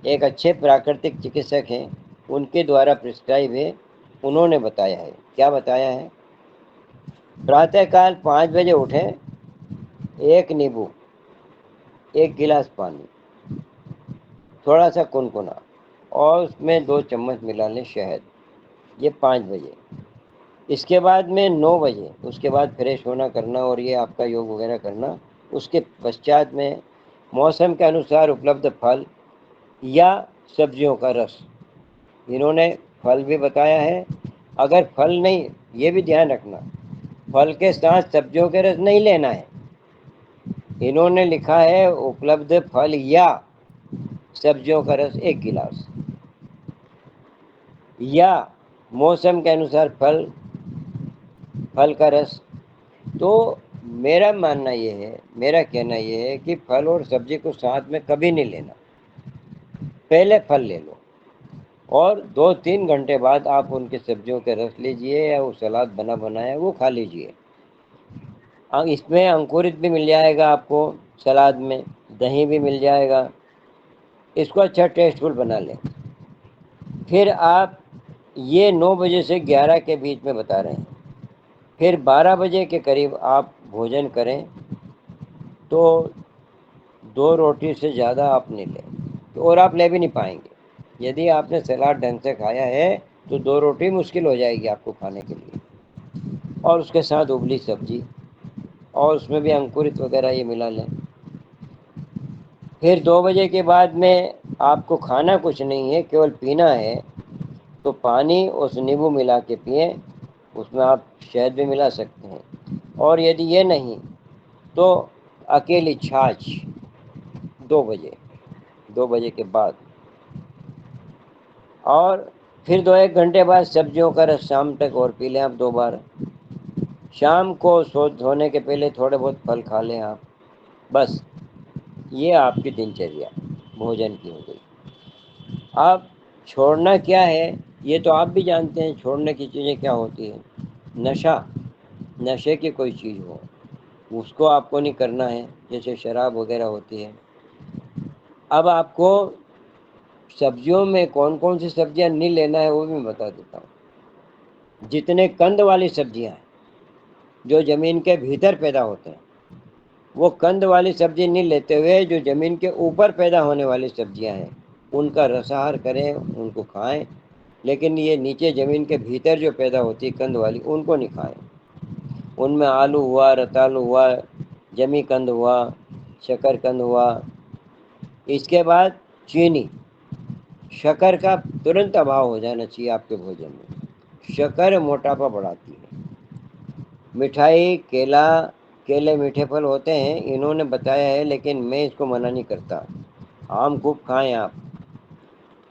एक अच्छे प्राकृतिक चिकित्सक हैं, उनके द्वारा प्रिस्क्राइब है, उन्होंने बताया है। क्या बताया है? प्रातःकाल 5 बजे उठें, 1 नींबू, 1 गिलास पानी, थोड़ा सा कुनकुना, और उसमें 2 चम्मच मिला लें शहद। ये 5 बजे। इसके बाद में 9 बजे, उसके बाद फ्रेश होना करना और ये आपका योग वगैरह करना। उसके पश्चात में मौसम के अनुसार उपलब्ध फल या सब्जियों का रस, इन्होंने फल भी बताया है। अगर फल नहीं, ये भी ध्यान रखना, फल के साथ सब्जियों के रस नहीं लेना है। इन्होंने लिखा है उपलब्ध फल या सब्जियों का रस 1 गिलास, या मौसम के अनुसार फल का रस। तो मेरा मानना ये है, मेरा कहना ये है कि फल और सब्जी को साथ में कभी नहीं लेना। पहले फल ले लो और 2-3 घंटे बाद आप उनकी सब्जियों के रस लीजिए, या वो सलाद बना बनाया वो खा लीजिए। इसमें अंकुरित भी मिल जाएगा आपको, सलाद में दही भी मिल जाएगा। इसको अच्छा टेस्टफुल बना लें। फिर आप ये 9 बजे से 11 के बीच में बता रहे हैं, फिर 12 बजे के करीब आप भोजन करें। तो 2 रोटी से ज़्यादा आप नहीं लें, और आप ले भी नहीं पाएंगे। यदि आपने सलाद ढंग से खाया है तो 2 रोटी मुश्किल हो जाएगी आपको खाने के लिए, और उसके साथ उबली सब्जी, और उसमें भी अंकुरित वगैरह ये मिला लें। फिर 2 बजे के बाद में आपको खाना कुछ नहीं है, केवल पीना है। तो पानी उस नींबू मिला के पिए, उसमें आप शहद भी मिला सकते हैं। और यदि ये नहीं तो अकेली छाछ 2 बजे के बाद। और फिर 2-1 घंटे बाद सब्जियों का रस शाम तक और पी लें आप 2 बार। शाम को सोने के पहले थोड़े बहुत फल खा लें आप। बस ये आपकी दिनचर्या भोजन की हो गई। अब छोड़ना क्या है, ये तो आप भी जानते हैं छोड़ने की चीज़ें क्या होती है। नशे की कोई चीज़ हो, उसको आपको नहीं करना है, जैसे शराब वगैरह होती है। अब आपको सब्जियों में कौन कौन सी सब्जियां नहीं लेना है वो भी मैं बता देता हूँ। जितने कंद वाली सब्जियां हैं जो ज़मीन के भीतर पैदा होते हैं, वो कंद वाली सब्जी नहीं लेते हुए जो ज़मीन के ऊपर पैदा होने वाली सब्जियां हैं उनका रसाहार करें, उनको खाएं। लेकिन ये नीचे ज़मीन के भीतर जो पैदा होती है कंद वाली, उनको नहीं खाएं। उनमें आलू हुआ, रतालू हुआ, जमी कंद हुआ, शकरकंद हुआ। इसके बाद चीनी, शक्कर का तुरंत अभाव हो जाना चाहिए आपके भोजन में। शक्कर मोटापा बढ़ाती है। मिठाई, केले मीठे फल होते हैं, इन्होंने बताया है, लेकिन मैं इसको मना नहीं करता। आम खूब खाएं आप।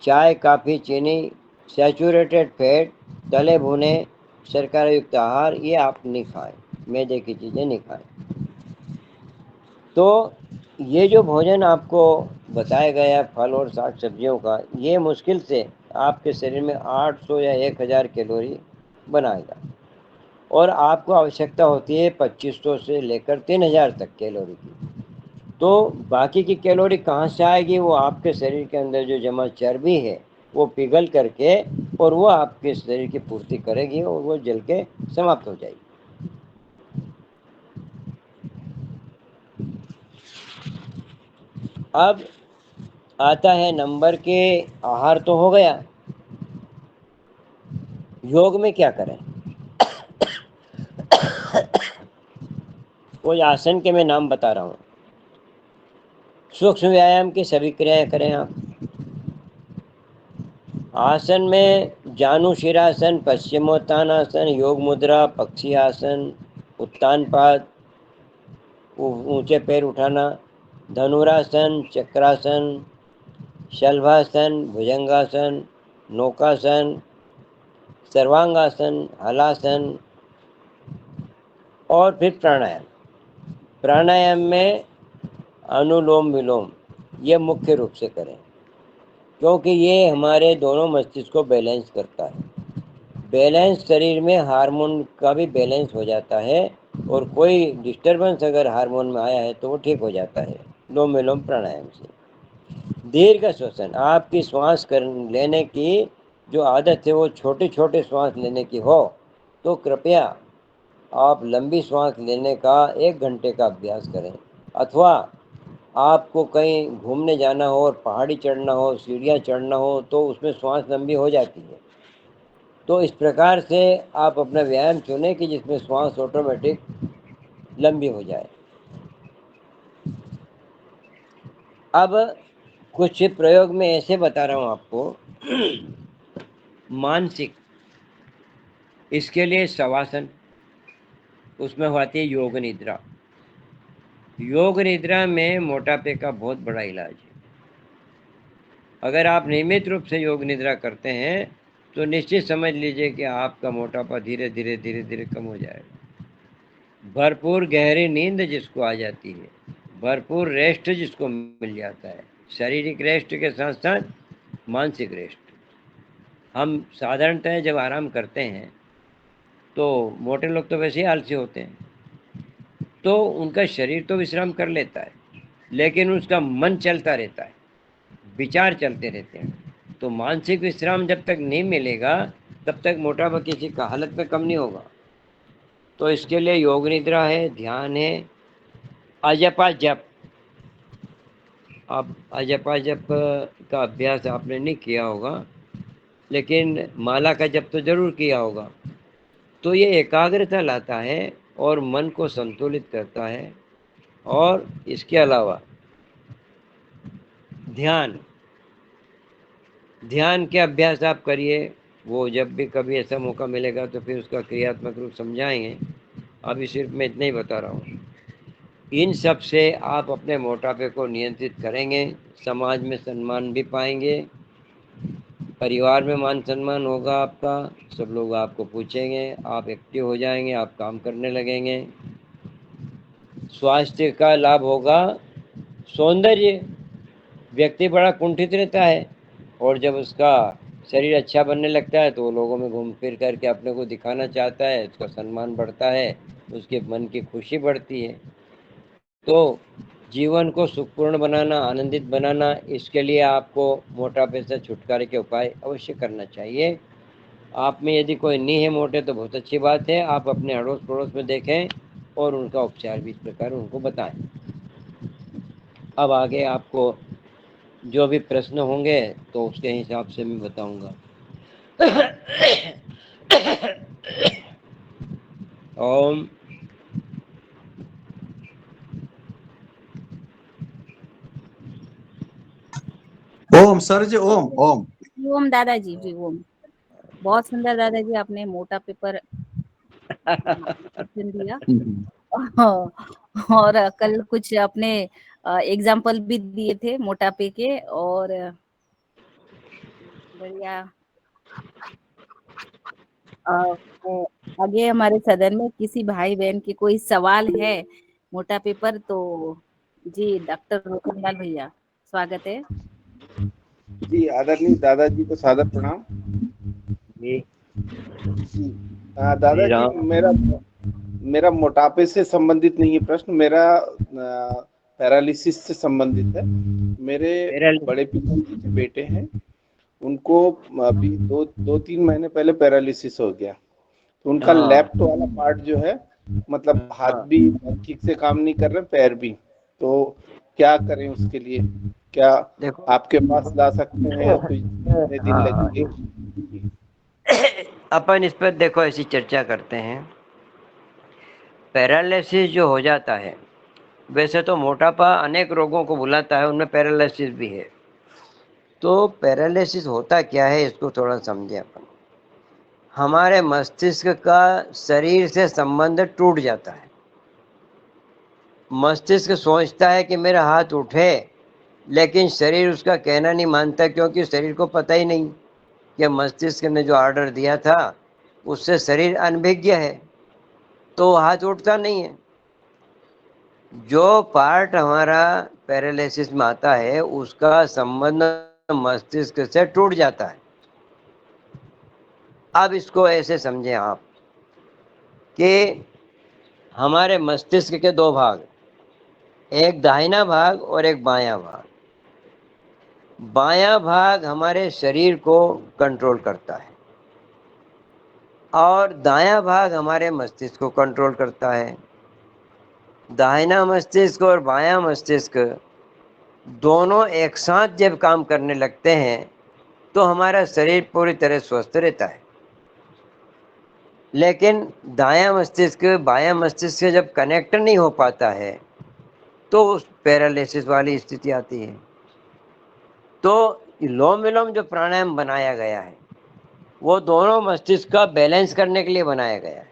चाय, काफ़ी, चीनी, सैचुरेटेड फैट, तले भुने, शर्करा युक्त आहार ये आप नहीं खाएं, मैदे की चीज़ें नहीं खाएं। तो ये जो भोजन आपको बताया गया फल और साग सब्जियों का, ये मुश्किल से आपके शरीर में 800 या 1000 कैलोरी बनाएगा, और आपको आवश्यकता होती है 2500 से लेकर 3000 तक कैलोरी की। तो बाकी की कैलोरी कहाँ से आएगी? वो आपके शरीर के अंदर जो जमा चर्बी है वो पिघल करके, और वो आपके शरीर की पूर्ति करेगी, और वो जल के समाप्त हो जाएगी। अब आता है नंबर के आहार तो हो गया, योग में क्या करें। कोई आसन के मैं नाम बता रहा हूँ। सूक्ष्म व्यायाम की सभी क्रियाएं करें आप। आसन में जानुशिरासन, पश्चिमोत्तानासन, योग मुद्रा, पक्षी आसन, उत्तान पाद, ऊंचे पैर उठाना, धनुरासन, चक्रासन, शलभासन, भुजंगासन, नौकासन, सर्वांगासन, हलासन और फिर प्राणायाम। प्राणायाम में अनुलोम विलोम ये मुख्य रूप से करें, क्योंकि ये हमारे दोनों मस्तिष्क को बैलेंस करता है। बैलेंस शरीर में हार्मोन का भी बैलेंस हो जाता है, और कोई डिस्टरबेंस अगर हार्मोन में आया है तो वो ठीक हो जाता है अनुलोम विलोम प्राणायाम से। दीर्घ श्वसन, आपकी श्वास लेने की जो आदत है वो छोटे छोटे श्वास लेने की हो, तो कृपया आप लंबी श्वास लेने का 1 घंटे का अभ्यास करें। अथवा आपको कहीं घूमने जाना हो और पहाड़ी चढ़ना हो, सीढ़ियाँ चढ़ना हो, तो उसमें श्वास लंबी हो जाती है। तो इस प्रकार से आप अपना व्यायाम चुनें कि जिसमें श्वास ऑटोमेटिक लंबी हो जाए। अब कुछ प्रयोग में ऐसे बता रहा हूँ आपको। मानसिक, इसके लिए शवासन, उसमें होती है योग निद्रा। योग निद्रा में मोटापे का बहुत बड़ा इलाज है। अगर आप नियमित रूप से योग निद्रा करते हैं तो निश्चित समझ लीजिए कि आपका मोटापा धीरे धीरे धीरे धीरे कम हो जाएगा। भरपूर गहरी नींद जिसको आ जाती है, भरपूर रेस्ट जिसको मिल जाता है, शारीरिक रेस्ट के साथ साथ मानसिक रेस्ट। हम साधारणतः जब आराम करते हैं तो मोटे लोग तो वैसे ही आलसी होते हैं, तो उनका शरीर तो विश्राम कर लेता है, लेकिन उसका मन चलता रहता है, विचार चलते रहते हैं। तो मानसिक विश्राम जब तक नहीं मिलेगा तब तक मोटापा किसी का हालत में कम नहीं होगा। तो इसके लिए योग निद्रा है, ध्यान है, अजपा जप। अब अजपा जप का अभ्यास आपने नहीं किया होगा, लेकिन माला का जप तो जरूर किया होगा। तो ये एकाग्रता लाता है और मन को संतुलित करता है। और इसके अलावा ध्यान के अभ्यास आप करिए। वो जब भी कभी ऐसा मौका मिलेगा तो फिर उसका क्रियात्मक रूप समझाएंगे। अभी सिर्फ मैं इतना ही बता रहा हूँ। इन सब से आप अपने मोटापे को नियंत्रित करेंगे, समाज में सम्मान भी पाएंगे, परिवार में मान सम्मान होगा आपका, सब लोग आपको पूछेंगे, आप एक्टिव हो जाएंगे, आप काम करने लगेंगे, स्वास्थ्य का लाभ होगा। सौंदर्य, व्यक्ति बड़ा कुंठित रहता है और जब उसका शरीर अच्छा बनने लगता है तो लोगों में घूम फिर करके अपने को दिखाना चाहता है, उसका सम्मान बढ़ता है, उसके मन की खुशी बढ़ती है। तो जीवन को सुखपूर्ण बनाना, आनंदित बनाना, इसके लिए आपको मोटापे से छुटकारे के उपाय अवश्य करना चाहिए। आप में यदि कोई नहीं है मोटे तो बहुत अच्छी बात है, आप अपने अड़ोस पड़ोस में देखें और उनका उपचार भी इस प्रकार उनको बताएं। अब आगे आपको जो भी प्रश्न होंगे तो उसके हिसाब से मैं बताऊंगा। ओम। ओम सर जी, ओम ओम। ओम दादाजी जी, ओम। बहुत सुंदर दादाजी, आपने मोटा पेपर दिया। और कल कुछ अपने एग्जाम्पल भी दिए थे मोटापे के, और बढ़िया। आगे हमारे सदन में किसी भाई बहन की कोई सवाल है मोटापे पर तो जी, डॉक्टर रोशनलाल भैया स्वागत है। जी, आदरणीय दादाजी को सादर प्रणाम। जी दादाजी, मेरा मोटापे से संबंधित नहीं है प्रश्न, मेरा पैरालिसिस से संबंधित है। मेरे बड़े पिताजी के बेटे हैं, उनको अभी 2-3 महीने पहले पैरालिसिस हो गया। तो उनका लेफ्ट वाला पार्ट जो है, मतलब हाथ भी ठीक से काम नहीं कर रहे, पैर भी। तो क्या करें उसके लिए? क्या देखो आपके पास ला सकते हैं या कोई कितने दिन हाँ, लगेंगे? अपन इस पर देखो ऐसी चर्चा करते हैं। पैरालिसिस जो हो जाता है, वैसे तो मोटापा अनेक रोगों को बुलाता है, उनमें पैरालिसिस भी है। तो पैरालिसिस होता क्या है, इसको थोड़ा समझें अपन। हमारे मस्तिष्क का शरीर से संबंध टूट जाता है। मस्तिष्क सोचता है कि मेरा हाथ उठे, लेकिन शरीर उसका कहना नहीं मानता, क्योंकि शरीर को पता ही नहीं कि मस्तिष्क ने जो ऑर्डर दिया था उससे शरीर अनभिज्ञ है, तो हाथ उठता नहीं है। जो पार्ट हमारा पैरालिसिस में आता है उसका संबंध मस्तिष्क से टूट जाता है। अब इसको ऐसे समझें आप कि हमारे मस्तिष्क के दो भाग, एक दाहिना भाग और एक बायां भाग। बायां भाग हमारे शरीर को कंट्रोल करता है और दायां भाग हमारे मस्तिष्क को कंट्रोल करता है। दाहिना मस्तिष्क और बायां मस्तिष्क दोनों एक साथ जब काम करने लगते हैं तो हमारा शरीर पूरी तरह स्वस्थ रहता है। लेकिन दायां मस्तिष्क बायां मस्तिष्क से जब कनेक्ट नहीं हो पाता है तो उस पैरालिसिस वाली स्थिति आती है। तो लोम विलोम जो प्राणायाम बनाया गया है वो दोनों मस्तिष्क का बैलेंस करने के लिए बनाया गया है।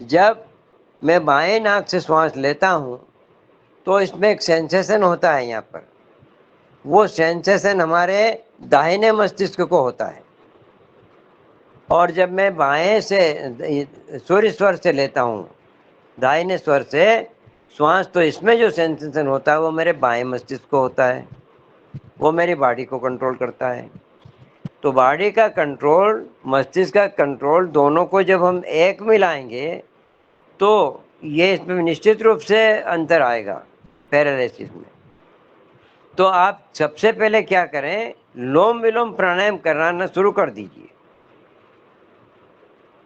जब मैं बाएं नाक से श्वास लेता हूँ तो इसमें एक सेंसेशन होता है यहाँ पर, वो सेंसेशन हमारे दाहिने मस्तिष्क को होता है। और जब मैं बाएं से सूर्य स्वर से लेता हूँ, दाहिने स्वर से श्वास, तो इसमें जो सेंसेशन होता है वो मेरे बाएं मस्तिष्क को होता है, वो मेरी बॉडी को कंट्रोल करता है। तो बॉडी का कंट्रोल, मस्तिष्क का कंट्रोल, दोनों को जब हम एक मिलाएंगे तो ये इसमें निश्चित रूप से अंतर आएगा पैरालिसिस में। तो आप सबसे पहले क्या करें, लोम विलोम प्राणायाम कराना शुरू कर दीजिए।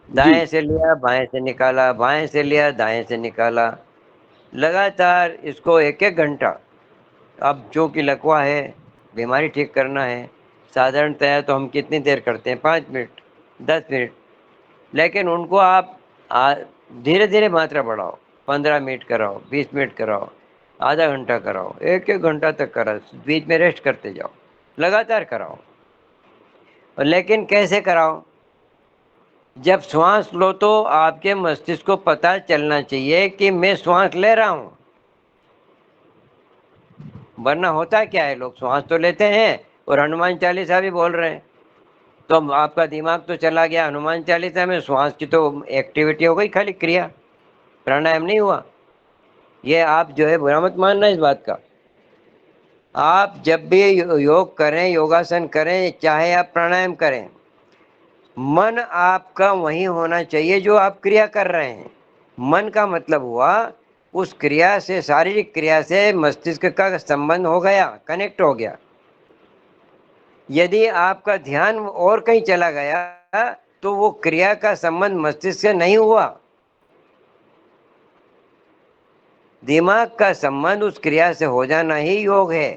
दाएं से लिया बाएं से निकाला, बाएं से लिया दाएं से निकाला, लगातार इसको 1-1 घंटा। अब जो कि लकवा है, बीमारी ठीक करना है, साधारणतया तो हम कितनी देर करते हैं, 5 मिनट 10 मिनट, लेकिन उनको आप धीरे धीरे मात्रा बढ़ाओ, 15 मिनट कराओ, 20 मिनट कराओ, आधा घंटा कराओ, 1-1 घंटा तक कराओ, बीच में रेस्ट करते जाओ, लगातार कराओ। और लेकिन कैसे कराओ, जब श्वास लो तो आपके मस्तिष्क को पता चलना चाहिए कि मैं श्वास ले रहा हूं। वरना होता क्या है, लोग श्वास तो लेते हैं और हनुमान चालीसा भी बोल रहे हैं, तो आपका दिमाग तो चला गया हनुमान चालीसा में, श्वास की तो एक्टिविटी हो गई, खाली क्रिया, प्राणायाम नहीं हुआ। ये आप जो है बुरा मत मानना इस बात का। आप जब भी योग करें, योगासन करें, चाहे आप प्राणायाम करें, मन आपका वही होना चाहिए जो आप क्रिया कर रहे हैं। मन का मतलब हुआ उस क्रिया से, शारीरिक क्रिया से मस्तिष्क का संबंध हो गया, कनेक्ट हो गया। यदि आपका ध्यान और कहीं चला गया तो वो क्रिया का संबंध मस्तिष्क से नहीं हुआ। दिमाग का संबंध उस क्रिया से हो जाना ही योग है।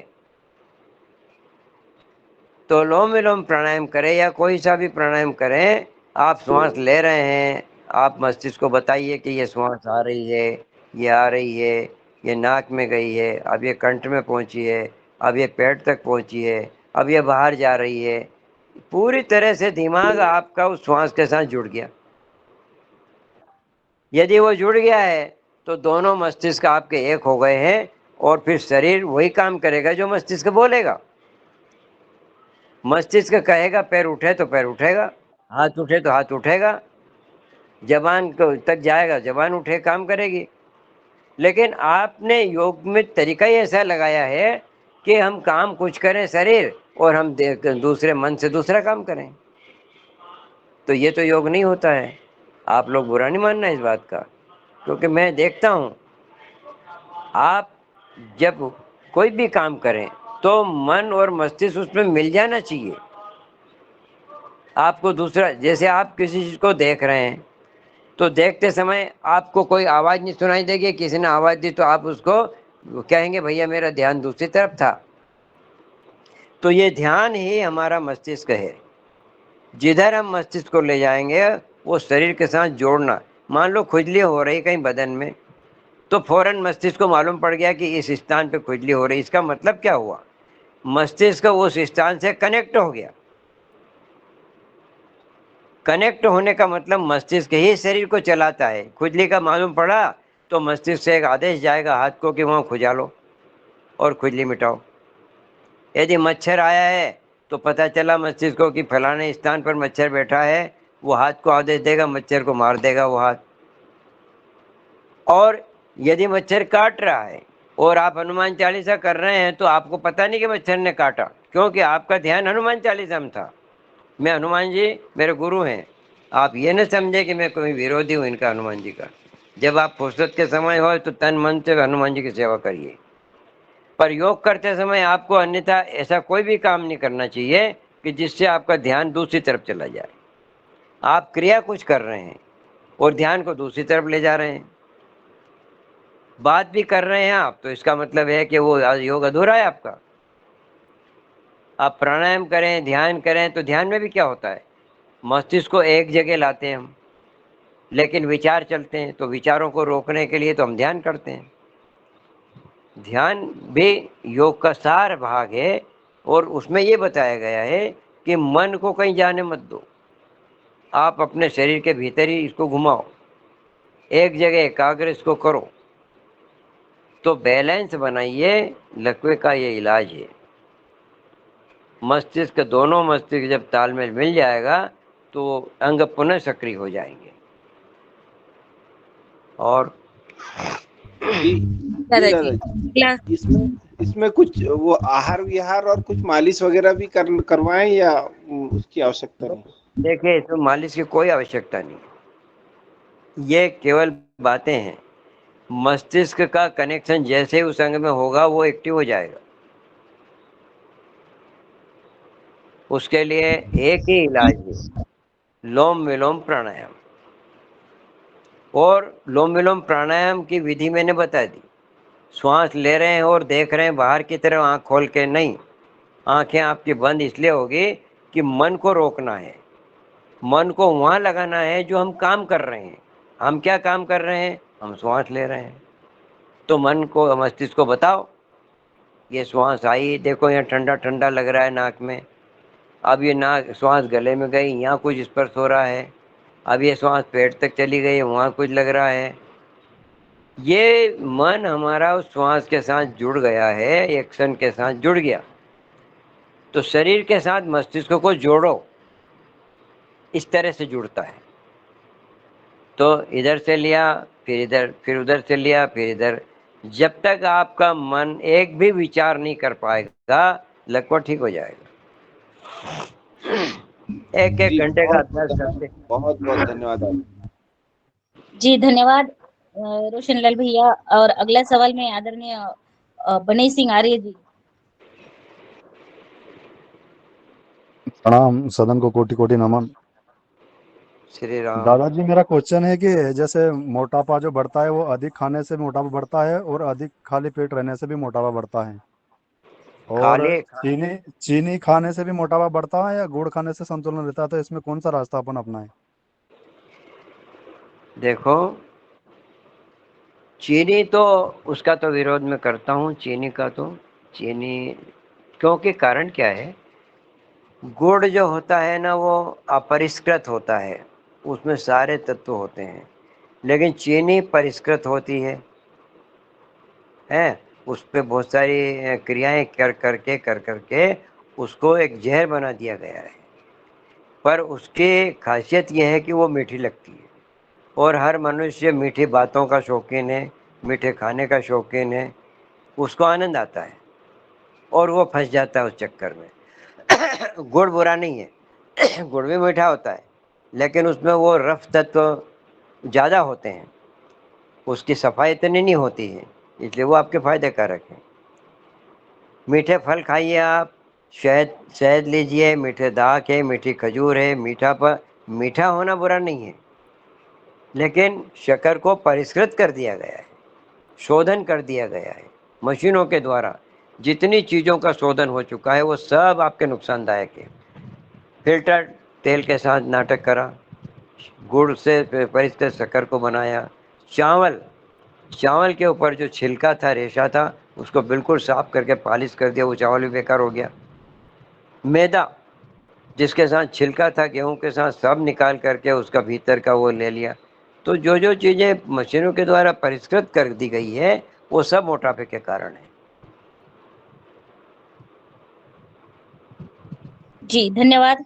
तो लोम विलोम प्राणायाम करें या कोई सा भी प्राणायाम करें, आप श्वास ले रहे हैं, आप मस्तिष्क को बताइए कि ये श्वास आ रही है, ये आ रही है, ये नाक में गई है, अब ये कंठ में पहुंची है, अब ये पेट तक पहुंची है, अब ये बाहर जा रही है। पूरी तरह से दिमाग आपका उस श्वास के साथ जुड़ गया। यदि वो जुड़ गया है तो दोनों मस्तिष्क आपके एक हो गए हैं और फिर शरीर वही काम करेगा जो मस्तिष्क बोलेगा। मस्तिष्क कहेगा पैर उठे तो पैर उठेगा, हाथ उठे तो हाथ उठेगा, जबान को तक जाएगा, जबान उठे काम करेगी। लेकिन आपने योग में तरीका ही ऐसा लगाया है कि हम काम कुछ करें शरीर और हम दूसरे मन से दूसरा काम करें, तो ये तो योग नहीं होता है। आप लोग बुरा नहीं मानना इस बात का, क्योंकि मैं देखता हूँ आप जब कोई भी काम करें तो मन और मस्तिष्क उसमें मिल जाना चाहिए। आपको दूसरा, जैसे आप किसी चीज को देख रहे हैं तो देखते समय आपको कोई आवाज नहीं सुनाई देगी, किसी ने आवाज दी तो आप उसको वो कहेंगे भैया मेरा ध्यान दूसरी तरफ था। तो ये ध्यान ही हमारा मस्तिष्क है। जिधर हम मस्तिष्क को ले जाएंगे वो शरीर के साथ जोड़ना। मान लो खुजली हो रही कहीं बदन में, तो फौरन मस्तिष्क को मालूम पड़ गया कि इस स्थान पे खुजली हो रही। इसका मतलब क्या हुआ? मस्तिष्क उस स्थान से कनेक्ट हो गया। कनेक्ट होने का मतलब मस्तिष्क ही शरीर को चलाता है। खुजली का मालूम पड़ा तो मस्तिष्क से एक आदेश जाएगा हाथ को कि वहाँ खुजा लो और खुजली मिटाओ। यदि मच्छर आया है तो पता चला मस्तिष्क को कि फलाने स्थान पर मच्छर बैठा है, वो हाथ को आदेश देगा, मच्छर को मार देगा वो हाथ। और यदि मच्छर काट रहा है और आप हनुमान चालीसा कर रहे हैं तो आपको पता नहीं कि मच्छर ने काटा, क्योंकि आपका ध्यान हनुमान चालीसा में था। मैं हनुमान जी मेरे गुरु हैं। आप ये न समझे कि मैं कोई विरोधी हूँ इनका, हनुमान जी का। जब आप फुर्सत के समय हो तो तन मन से हनुमान जी की सेवा करिए, पर योग करते समय आपको अन्यथा ऐसा कोई भी काम नहीं करना चाहिए कि जिससे आपका ध्यान दूसरी तरफ चला जाए। आप क्रिया कुछ कर रहे हैं और ध्यान को दूसरी तरफ ले जा रहे हैं। बात भी कर रहे हैं आप, तो इसका मतलब है कि वो योग अधूरा है आपका। आप प्राणायाम करें, ध्यान करें, तो ध्यान में भी क्या होता है? मस्तिष्क को एक जगह लाते हैं हम, लेकिन विचार चलते हैं, तो विचारों को रोकने के लिए तो हम ध्यान करते हैं। ध्यान भी योग का सार भाग है और उसमें ये बताया गया है कि मन को कहीं जाने मत दो। आप अपने शरीर के भीतर ही इसको घुमाओ, एक जगह एकाग्र इसको करो, तो बैलेंस बनाइए। लकवे का ये इलाज है। मस्तिष्क, दोनों मस्तिष्क जब तालमेल मिल जाएगा तो अंग पुनः सक्रिय हो जाएंगे। और जी दादाजी दादाजी, अगला इसमें कुछ वो आहार विहार और कुछ मालिश वगैरह भी करवाएं या उसकी आवश्यकता नहीं? देखिए, इसमें मालिश की कोई आवश्यकता नहीं, ये केवल बातें हैं। मस्तिष्क का कनेक्शन जैसे ही उस अंग में होगा वो एक्टिव हो जाएगा। उसके लिए एक ही इलाज है, लोम विलोम प्राणायाम। और लोम विलोम प्राणायाम की विधि मैंने बता दी। श्वास ले रहे हैं और देख रहे हैं बाहर की तरफ, आंख खोल के नहीं। आंखें आपकी बंद इसलिए होगी कि मन को रोकना है। मन को वहाँ लगाना है जो हम काम कर रहे हैं। हम क्या काम कर रहे हैं? हम श्वास ले रहे हैं। तो मन को, मस्तिष्क को बताओ, ये श्वास आई, देखो यहाँ ठंडा ठंडा लग रहा है नाक में। अब ये नाक श्वास गले में गई, यहाँ कुछ स्पर्श हो रहा है। अब ये श्वास पेट तक चली गई, वहाँ कुछ लग रहा है। ये मन हमारा उस श्वास के साथ जुड़ गया है, एक्शन के साथ जुड़ गया। तो शरीर के साथ मस्तिष्क को जोड़ो, इस तरह से जुड़ता है। तो इधर से लिया, फिर इधर, फिर उधर से लिया, फिर इधर। जब तक आपका मन एक भी विचार नहीं कर पाएगा, लगभग ठीक हो जाएगा। एक एक जी घंटे का अभ्यास करते। बहुत बहुत धन्यवाद आप। जी धन्यवाद रोशनलाल भैया। और अगला सवाल में आदरणीय बनेश सिंह आर्य जी। प्रणाम सदन को, कोटि कोटि नमन। श्री राम। दादाजी, मेरा क्वेश्चन है कि जैसे मोटापा जो बढ़ता है वो अधिक खाने से मोटापा बढ़ता है और अधिक खाली पेट रहने से भी मोटापा बढ़ता है, और खाली चीनी चीनी खाने से भी मोटापा बढ़ता है या गुड़ खाने से संतुलन रहता है, तो इसमें कौन सा रास्ता अपन अपनाएं? देखो, चीनी तो उसका तो विरोध में करता हूँ, चीनी का तो। चीनी क्योंकि कारण क्या है, गुड़ जो होता है ना वो अपरिष्कृत होता है, उसमें सारे तत्व होते हैं। लेकिन चीनी परिष्कृत होती है, उस पर बहुत सारी क्रियाएं कर करके उसको एक जहर बना दिया गया है। पर उसकी खासियत यह है कि वो मीठी लगती है, और हर मनुष्य मीठी बातों का शौकीन है, मीठे खाने का शौकीन है, उसको आनंद आता है और वो फंस जाता है उस चक्कर में। गुड़ बुरा नहीं है, गुड़ भी मीठा होता है, लेकिन उसमें वो रफ तत्व ज़्यादा होते हैं, उसकी सफाई इतनी नहीं होती है, इसलिए वो आपके फायदे कारक है। मीठे फल खाइए आप, शहद शहद लीजिए, मीठे दाख है, मीठी खजूर है। मीठा पर मीठा होना बुरा नहीं है, लेकिन शक्कर को परिष्कृत कर दिया गया है, शोधन कर दिया गया है, मशीनों के द्वारा जितनी चीज़ों का शोधन हो चुका है वो सब आपके नुकसानदायक है। फिल्टर तेल के साथ नाटक करा, गुड़ से परिष्कृत शक्कर को बनाया, चावल के ऊपर जो छिलका था, रेशा था, उसको बिल्कुल साफ करके पॉलिश कर दिया, वो चावल भी बेकार हो गया। मैदा जिसके साथ छिलका था गेहूं के साथ, सब निकाल करके उसका भीतर का वो ले लिया। तो जो जो चीज़ें मशीनों के द्वारा परिष्कृत कर दी गई है वो सब मोटापे के कारण है। जी धन्यवाद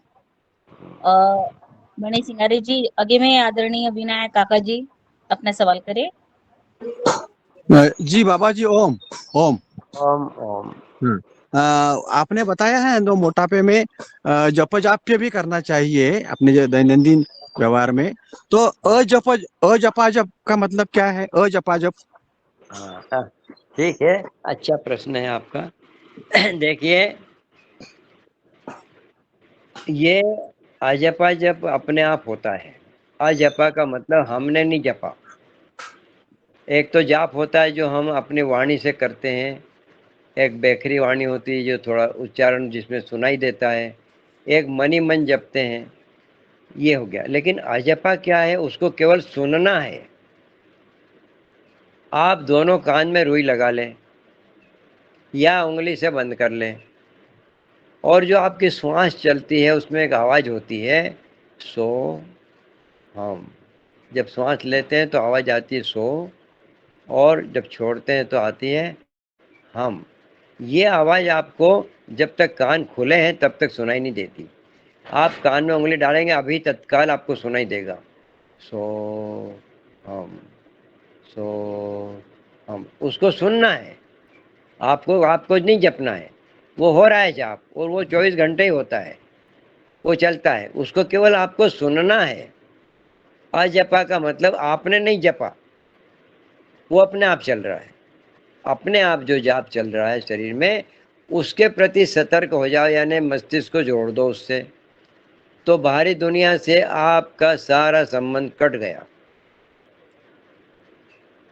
मणि सिंगारे जी। आगे में आदरणीय विनायक काका जी अपना सवाल करें। जी बाबा जी, ओम ओम। ओम ओम। आपने बताया है तो मोटापे में जप जाप्य भी करना चाहिए अपने जो दैनंदिन व्यवहार में। तो अजपाजप का मतलब क्या है? अजपाजप। हाँ, ठीक है, अच्छा प्रश्न है आपका। देखिए, ये अजपा जप अपने आप होता है। अजपा का मतलब हमने नहीं जपा। एक तो जाप होता है जो हम अपनी वाणी से करते हैं, एक बेखरी वाणी होती है जो थोड़ा उच्चारण जिसमें सुनाई देता है, एक मनी मन जपते हैं, ये हो गया। लेकिन अजपा क्या है? उसको केवल सुनना है। आप दोनों कान में रुई लगा लें या उंगली से बंद कर लें, और जो आपकी श्वास चलती है उसमें एक आवाज़ होती है सो हम। जब श्वास लेते हैं तो आवाज़ आती है सो, और जब छोड़ते हैं तो आती है हम। ये आवाज़ आपको जब तक कान खुले हैं तब तक सुनाई नहीं देती। आप कान में उंगली डालेंगे अभी तत्काल आपको सुनाई देगा सो हम, सो हम। उसको सुनना है, आपको नहीं जपना है। वो हो रहा है जाप, और वो 24 घंटे ही होता है, वो चलता है, उसको केवल आपको सुनना है। अजपा का मतलब आपने नहीं जपा, वो अपने आप चल रहा है। अपने आप जो जाप चल रहा है शरीर में, उसके प्रति सतर्क हो जाओ, यानी मस्तिष्क को जोड़ दो उससे, तो बाहरी दुनिया से आपका सारा संबंध कट गया,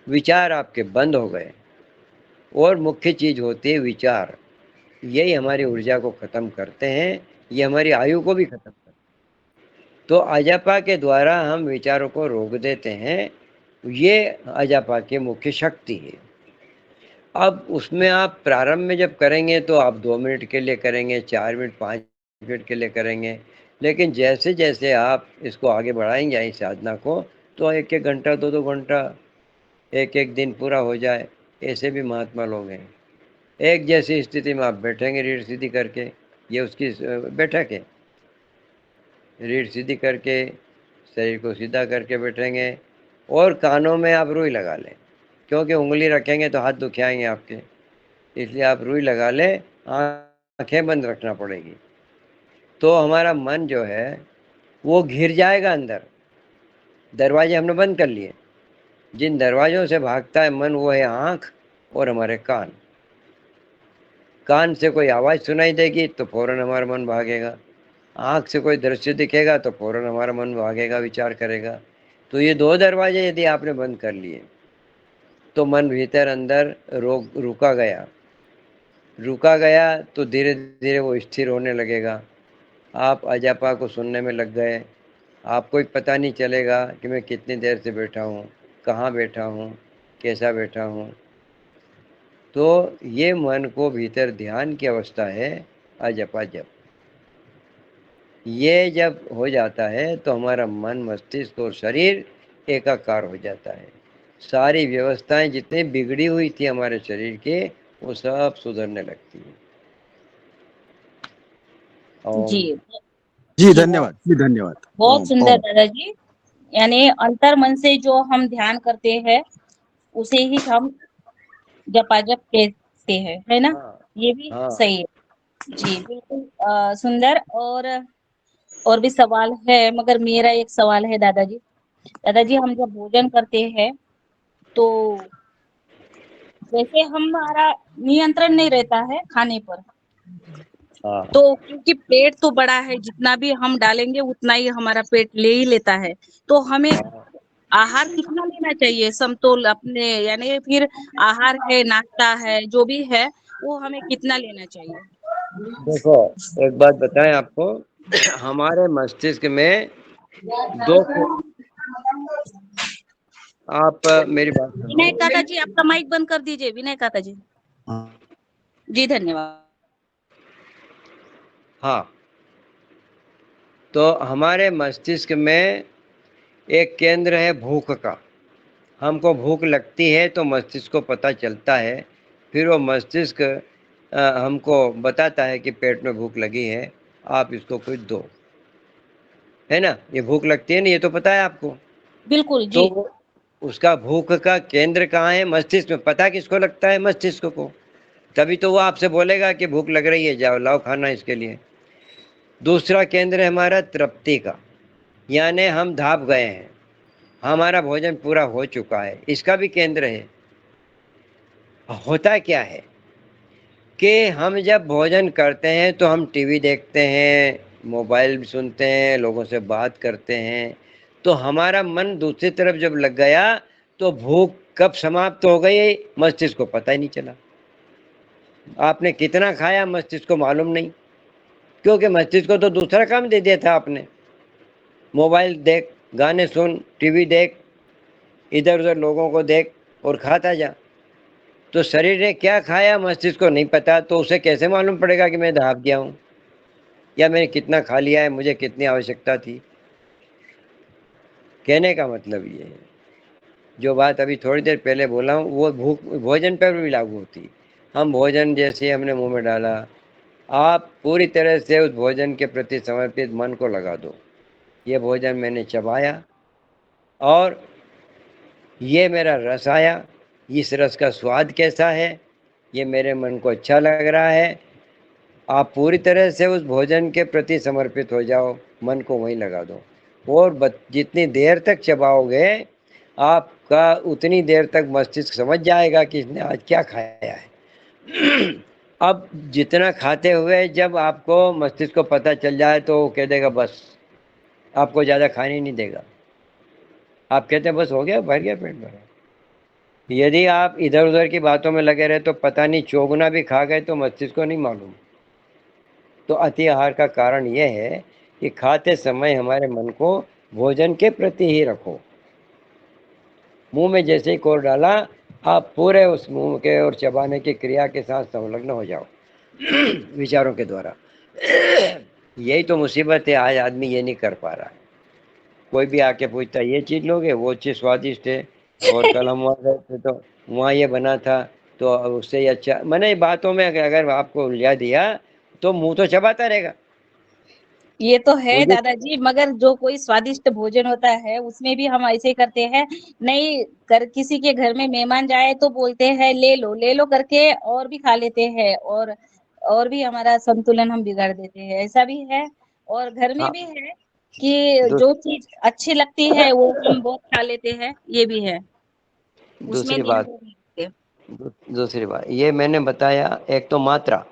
विचार आपके बंद हो गए। और मुख्य चीज होती है विचार, यही हमारी ऊर्जा को खत्म करते हैं, ये हमारी आयु को भी खत्म करते हैं। तो अजपा के द्वारा हम विचारों को रोक देते हैं, ये अजपा की मुख्य शक्ति है। अब उसमें आप प्रारंभ में जब करेंगे तो आप 2 मिनट के लिए करेंगे, 4 मिनट, 5 मिनट के लिए करेंगे, लेकिन जैसे जैसे आप इसको आगे बढ़ाएंगे इस साधना को, तो 1-1 घंटा, 2-2 घंटा, 1-1 दिन पूरा हो जाए, ऐसे भी महात्मा लोग हैं। एक जैसी स्थिति में आप बैठेंगे रीढ़ सीधी करके, ये उसकी बैठक है। रीढ़ सीधी करके शरीर को सीधा करके बैठेंगे, और कानों में आप रुई लगा लें, क्योंकि उंगली रखेंगे तो हाथ दुखियाएंगे आपके, इसलिए आप रुई लगा लें, आंखें बंद रखना पड़ेगी। तो हमारा मन जो है वो घिर जाएगा अंदर। दरवाजे हमने बंद कर लिए, जिन दरवाजों से भागता है मन वो है आँख और हमारे कान। कान से कोई आवाज़ सुनाई देगी तो फौरन हमारा मन भागेगा, आँख से कोई दृश्य दिखेगा तो फौरन हमारा मन भागेगा, विचार करेगा। तो ये 2 दरवाजे यदि आपने बंद कर लिए तो मन भीतर अंदर रुका गया तो धीरे धीरे वो स्थिर होने लगेगा। आप अजपा को सुनने में लग गए, आपको ही पता नहीं चलेगा कि मैं कितनी देर से बैठा हूँ, कहाँ बैठा हूँ, कैसा बैठा हूँ। तो ये मन को भीतर ध्यान की अवस्था है अजपा जप। ये जब हो जाता है तो हमारा मन, मस्तिष्क और शरीर एकाकार हो जाता है। सारी व्यवस्थाएं जितनी बिगड़ी हुई थी हमारे शरीर के, वो सब सुधरने लगती है। जी जी जी धन्यवाद, जी धन्यवाद। बहुत ओम सुंदर ओम। दादाजी। यानी अंतर मन से जो हम ध्यान करते हैं उसे ही हम जपाजप कहते हैं, है ना? हाँ ये भी हाँ। सही है। जी बिल्कुल सुंदर। और भी सवाल है, मगर मेरा एक सवाल है दादाजी। दादाजी, हम जब भोजन करते हैं तो जैसे हमारा नियंत्रण नहीं रहता है खाने पर, हाँ तो क्योंकि पेट तो बड़ा है, जितना भी हम डालेंगे उतना ही हमारा पेट ले ही लेता है। तो हमें हाँ। आहार कितना लेना चाहिए समतोल अपने, यानी फिर आहार है, नाश्ता है, जो भी है वो हमें कितना लेना चाहिए? देखो, एक बात बताएं आपको, हमारे मस्तिष्क में दो आप मेरी बात विनय सुनो। काका जी, आपका माइक बंद कर दीजिए, विनय काका जी। जी धन्यवाद। हाँ, तो हमारे मस्तिष्क में एक केंद्र है भूख का। हमको भूख लगती है तो मस्तिष्क को पता चलता है, फिर वो मस्तिष्क हमको बताता है कि पेट में भूख लगी है, आप इसको कुछ दो, है ना। ये भूख लगती है ना, ये तो पता है आपको। बिल्कुल तो जी। उसका भूख का केंद्र कहाँ है? मस्तिष्क में। पता किसको लगता है? मस्तिष्क को। तभी तो वो आपसे बोलेगा कि भूख लग रही है, जाओ लाओ खाना इसके लिए। दूसरा केंद्र है हमारा तृप्ति का, यानी हम धाप गए हैं, हमारा भोजन पूरा हो चुका है, इसका भी केंद्र है। होता क्या है कि हम जब भोजन करते हैं तो हम टीवी देखते हैं, मोबाइल भी सुनते हैं, लोगों से बात करते हैं, तो हमारा मन दूसरी तरफ जब लग गया तो भूख कब समाप्त हो गई मस्तिष्क को पता ही नहीं चला। आपने कितना खाया मस्तिष्क को मालूम नहीं, क्योंकि मस्तिष्क को तो दूसरा काम दे दिया था आपने। मोबाइल देख, गाने सुन, टीवी देख, इधर उधर लोगों को देख और खाता जा। तो शरीर ने क्या खाया मस्तिष्क को नहीं पता, तो उसे कैसे मालूम पड़ेगा कि मैं दहाप गया हूँ या मैंने कितना खा लिया है, मुझे कितनी आवश्यकता थी। कहने का मतलब ये है, जो बात अभी थोड़ी देर पहले बोला हूँ वो भूख भोजन पर भी लागू होती। हम भोजन जैसे हमने मुंह में डाला, आप पूरी तरह से उस भोजन के प्रति समर्पित मन को लगा दो। ये भोजन मैंने चबाया और ये मेरा रस आया, इस रस का स्वाद कैसा है, ये मेरे मन को अच्छा लग रहा है। आप पूरी तरह से उस भोजन के प्रति समर्पित हो जाओ, मन को वहीं लगा दो, और जितनी देर तक चबाओगे आपका उतनी देर तक मस्तिष्क समझ जाएगा कि इसने आज क्या खाया है। अब जितना खाते हुए जब आपको मस्तिष्क को पता चल जाए तो वो कह देगा बस, आपको ज़्यादा खाने नहीं देगा। आप कहते हैं बस हो गया, भर गया, पेट भरा। यदि आप इधर उधर की बातों में लगे रहे तो पता नहीं चौगुना भी खा गए तो मस्तिष्क को नहीं मालूम। तो अति आहार का कारण यह है कि खाते समय हमारे मन को भोजन के प्रति ही रखो। मुंह में जैसे ही कोर डाला, आप पूरे उस मुंह के और चबाने की क्रिया के साथ संलग्न हो जाओ विचारों के द्वारा। यही तो मुसीबत है, आज आदमी ये नहीं कर पा रहा है। कोई भी आके पूछता है ये चीज लोगे, वो चीज स्वादिष्ट है, और कल हम वहाँ गए थे तो वहाँ ये बना था, तो उससे ही अच्छा। मैंने बातों में अगर आपको उलझा दिया तो मुंह तो चबाता रहेगा। ये तो है मुझे दादाजी, मगर जो कोई स्वादिष्ट भोजन होता है उसमें भी हम ऐसे करते हैं। नहीं कर, किसी के घर में मेहमान जाए तो बोलते हैं ले लो करके, और भी खा लेते हैं, और भी हमारा संतुलन हम बिगाड़ देते हैं, ऐसा भी है। और घर में हाँ, भी है कि जो चीज अच्छी लगती है वो हम बहुत खा लेते हैं, ये भी है, उसमें दूसरी बात, नियंत्रण नहीं रखते। दूसरी बात ये मैंने बताया, एक तो मात्रा,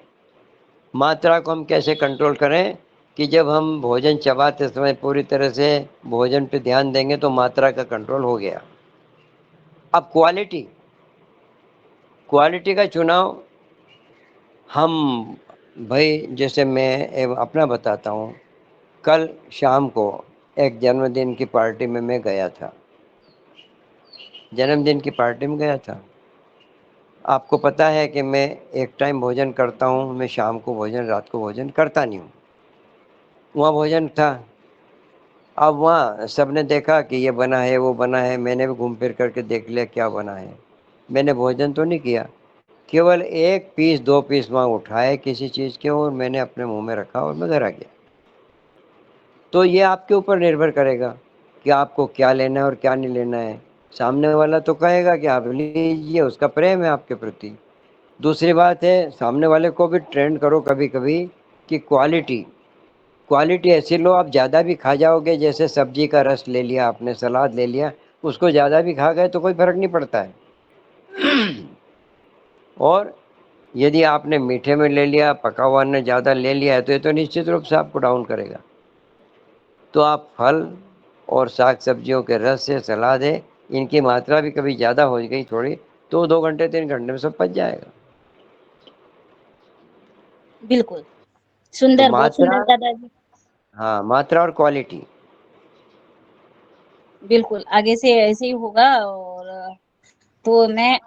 मात्रा को हम कैसे कंट्रोल करें कि जब हम भोजन चबाते समय पूरी तरह से भोजन पे ध्यान देंगे तो मात्रा का कंट्रोल हो गया। अब क्वालिटी, क्वालिटी का चुनाव हम, भाई जैसे मैं अपना बताता हूँ, कल शाम को एक जन्मदिन की पार्टी में मैं गया था, जन्मदिन की पार्टी में गया था। आपको पता है कि मैं एक टाइम भोजन करता हूँ, मैं शाम को भोजन, रात को भोजन करता नहीं हूँ। वहाँ भोजन था, अब वहाँ सबने देखा कि ये बना है वो बना है, मैंने भी घूम फिर करके देख लिया क्या बना है। मैंने भोजन तो नहीं किया, केवल एक पीस दो पीस वहाँ उठाए किसी चीज़ के और मैंने अपने मुंह में रखा और मैं घर आ गया। तो ये आपके ऊपर निर्भर करेगा कि आपको क्या लेना है और क्या नहीं लेना है। सामने वाला तो कहेगा कि आप लीजिए, उसका प्रेम है आपके प्रति। दूसरी बात है, सामने वाले को भी ट्रेंड करो कभी कभी कि क्वालिटी, क्वालिटी ऐसी लो, आप ज़्यादा भी खा जाओगे, जैसे सब्जी का रस ले लिया आपने, सलाद ले लिया, उसको ज़्यादा भी खा गए तो कोई फर्क नहीं पड़ता है। और यदि आपने मीठे में ले लिया, पका हुआ ने ज़्यादा ले लिया है तो ये तो निश्चित रूप से आपको डाउन करेगा। तो आप फल और साग सब्जियों के रस से सलाद है, इनकी मात्रा भी कभी ज़्यादा हो गई थोड़ी तो 2 घंटे 3 घंटे में सब पच जाएगा। बिल्कुल। तो सुंदर, बहुत मात्रा, सुंदर दादाजी। हाँ, मात्रा और क्वालिटी। बिल्कुल, आगे से ऐसे ही होगा। और तो मैं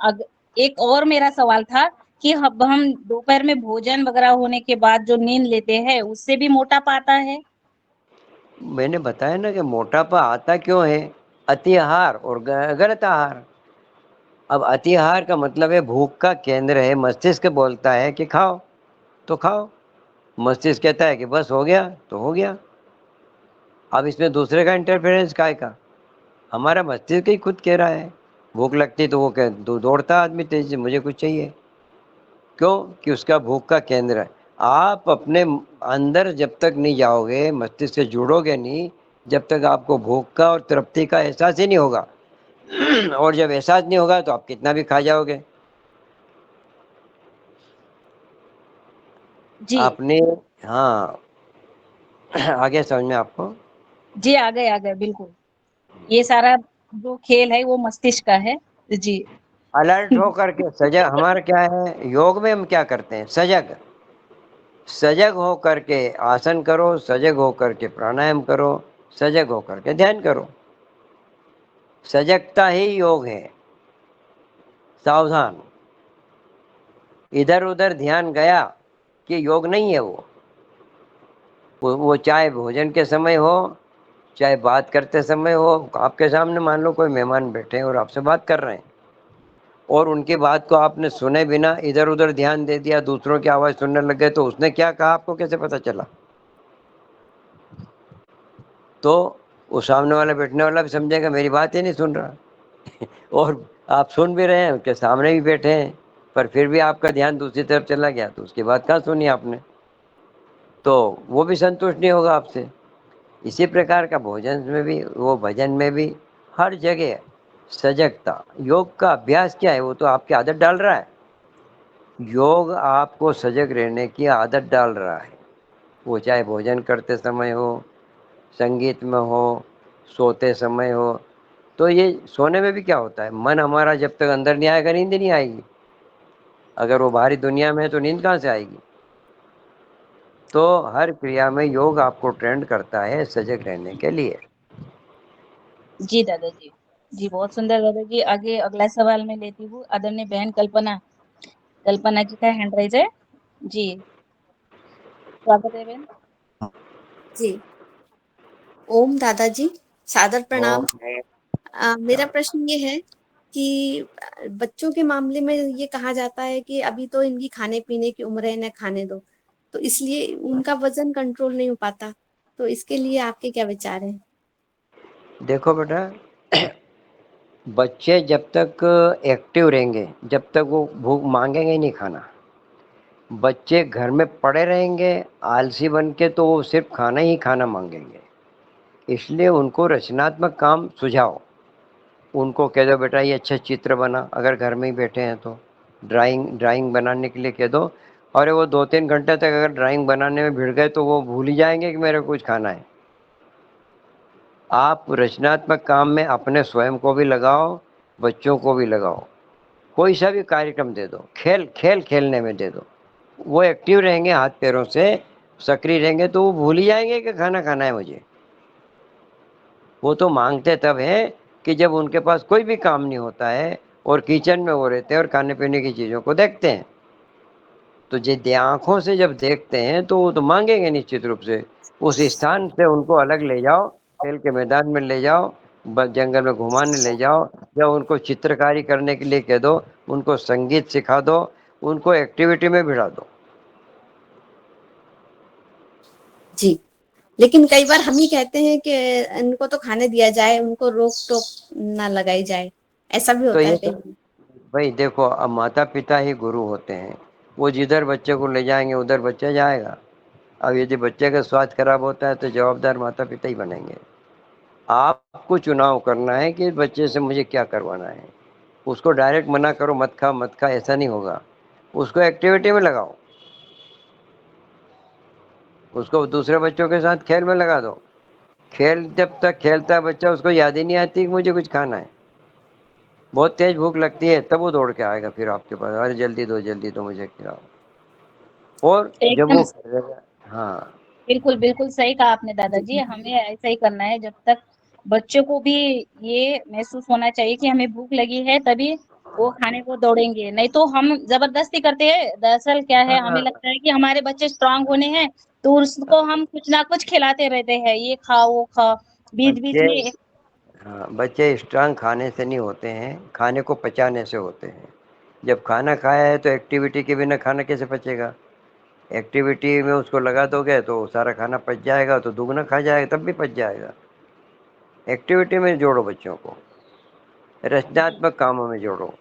एक और मेरा सवाल था कि अब हम दोपहर में भोजन वगैरह होने के बाद जो नींद लेते हैं, उससे भी मोटापा आता है? मैंने बताया ना कि मोटापा आता क्यों है? अति आहार और गलत आहार। अब अति आहार का मतलब है भूख का केंद्र है, मस्तिष्क बोलता है कि खाओ तो खाओ, मस्तिष्क कहता है कि बस हो गया तो हो गया। अब इसमें दूसरे का इंटरफेरेंस काय का? हमारा मस्तिष्क ही खुद कह रहा है। भूख लगती तो वो दौड़ता आदमी तेजी से, मुझे कुछ चाहिए। क्यों? कि उसका भूख का केंद्र है। आप अपने अंदर जब तक नहीं जाओगे, मस्तिष्क से जुड़ोगे नहीं, जब तक आपको भूख का और तृप्ति का एहसास ही नहीं होगा। और जब एहसास नहीं होगा तो आप कितना भी खा जाओगे। जी। आपने, हाँ, आगे समझ में आपको? जी, आ गए, बिल्कुल। ये सारा जो खेल है वो मस्तिष्क का है। जी। अलर्ट होकर के सजग, हमारा क्या है योग में, हम क्या करते हैं? सजग, सजग हो करके आसन करो, सजग हो करके प्राणायाम करो, सजग हो करके ध्यान करो। सजगता ही योग है। सावधान, इधर उधर ध्यान गया कि योग नहीं है वो चाहे भोजन के समय हो, चाहे बात करते समय हो। आपके सामने मान लो कोई मेहमान बैठे हैं और आपसे बात कर रहे हैं, और उनकी बात को आपने सुने बिना इधर उधर ध्यान दे दिया, दूसरों की आवाज सुनने लग गए, तो उसने क्या कहा आपको कैसे पता चला? तो वो सामने वाला बैठने वाला भी समझेगा मेरी बात ही नहीं सुन रहा। और आप सुन भी रहे हैं, उसके सामने भी बैठे हैं, पर फिर भी आपका ध्यान दूसरी तरफ चला गया, तो उसकी बात कहाँ सुनी आपने? तो वो भी संतुष्ट नहीं होगा आपसे। इसी प्रकार का भोजन में भी, वो भजन में भी, हर जगह सजगता। योग का अभ्यास क्या है? वो तो आपकी आदत डाल रहा है। योग आपको सजग रहने की आदत डाल रहा है। वो चाहे भोजन करते समय हो, संगीत में हो, सोते समय हो। तो ये सोने में भी क्या होता है, मन हमारा जब तक अंदर नहीं आएगा नींद नहीं आएगी। अगर वो बाहरी दुनिया में है तो नींद कहाँ से आएगी? तो हर क्रिया में योग आपको ट्रेंड करता है सजग रहने के लिए। जी दादाजी। जी, बहुत सुंदर दादाजी। आगे अगला सवाल मैं लेती हूँ। आदरणीय बहन कल्पना, कल्पना जी का हैंड राइज है। जी, स्वागत है बहन। जी। ओम दादाजी, सादर प्रणाम। और मेरा प्रश्न ये है कि बच्चों के मामले में ये कहा जाता है कि अभी तो इनकी खाने पीने की उम्र है, इन्हें खाने दो, तो इसलिए उनका वजन कंट्रोल नहीं हो पाता। तो इसके लिए आपके क्या विचार हैं? देखो बेटा, बच्चे जब तक एक्टिव रहेंगे, जब तक वो भूख मांगेंगे ही नहीं खाना। बच्चे घर में पड़े रहेंगे आलसी बन के, तो वो सिर्फ खाना ही खाना मांगेंगे। इसलिए उनको रचनात्मक काम सुझाओ। उनको कह दो बेटा ये अच्छा चित्र बना, अगर घर में ही बैठे हैं तो ड्राइंग ड्राइंग बनाने के लिए कह दो। और वो 2-3 घंटे तक अगर ड्राइंग बनाने में भिड़ गए तो वो भूल ही जाएंगे कि मेरे को कुछ खाना है। आप रचनात्मक काम में अपने स्वयं को भी लगाओ, बच्चों को भी लगाओ। कोई सा भी कार्यक्रम दे दो, खेल खेल खेलने में दे दो। वो एक्टिव रहेंगे, हाथ पैरों से सक्रिय रहेंगे, तो वो भूल ही जाएंगे कि खाना खाना है मुझे। वो तो मांगते तब है कि जब उनके पास कोई भी काम नहीं होता है और किचन में वो रहते हैं और खाने पीने की चीज़ों को देखते हैं। तो जे आँखों से जब देखते हैं तो वो तो मांगेंगे निश्चित रूप से। उस स्थान से उनको अलग ले जाओ, खेल के मैदान में ले जाओ, जंगल में घुमाने ले जाओ, या उनको चित्रकारी करने के लिए कह दो, उनको संगीत सिखा दो, उनको एक्टिविटी में भिड़ा दो। जी। लेकिन कई बार हम ही कहते हैं कि इनको तो खाने दिया जाए, उनको रोक टोक ना लगाई जाए, ऐसा भी तो होता ये है कई सब, बार। भाई देखो, अब माता पिता ही गुरु होते हैं। वो जिधर बच्चे को ले जाएंगे उधर बच्चा जाएगा। अब यदि बच्चे का स्वास्थ्य खराब होता है तो जवाबदार माता पिता ही बनेंगे। आपको चुनाव करना है कि बच्चे से मुझे क्या करवाना है। उसको डायरेक्ट मना करो मत खा, ऐसा नहीं होगा। उसको एक्टिविटी में लगाओ, उसको दूसरे बच्चों के साथ खेल में लगा दो। जब तक खेलता है बच्चा, उसको याद ही नहीं आती कि मुझे कुछ खाना है। बहुत तेज भूख लगती है तब वो दौड़ के आएगा फिर आपके पास, अरे जल्दी दो मुझे खिलाओ। और जब एकदम वो करेगा, हाँ बिल्कुल बिल्कुल सही कहा आपने दादाजी, हमें ऐसा ही करना है। जब तक बच्चों को भी ये महसूस होना चाहिए कि हमें भूख लगी है, तभी वो खाने को दौड़ेंगे, नहीं तो हम जबरदस्ती करते हैं। दरअसल क्या है, हमें हाँ, लगता है कि हमारे बच्चे स्ट्रांग होने हैं, तो उसको हम कुछ ना कुछ खिलाते रहते हैं, ये खा वो खा, बीच बीच बच्चे, में। हाँ बच्चे स्ट्रांग खाने से नहीं होते हैं, खाने को पचाने से होते हैं। जब खाना खाया है तो एक्टिविटी के बिना खाना कैसे पचेगा? एक्टिविटी में उसको लगा दोगे तो सारा खाना पच जाएगा, तो दुगना खा जाएगा, तब भी पच जाएगा। एक्टिविटी में जोड़ो बच्चों को, रचनात्मक कामों में जोड़ो।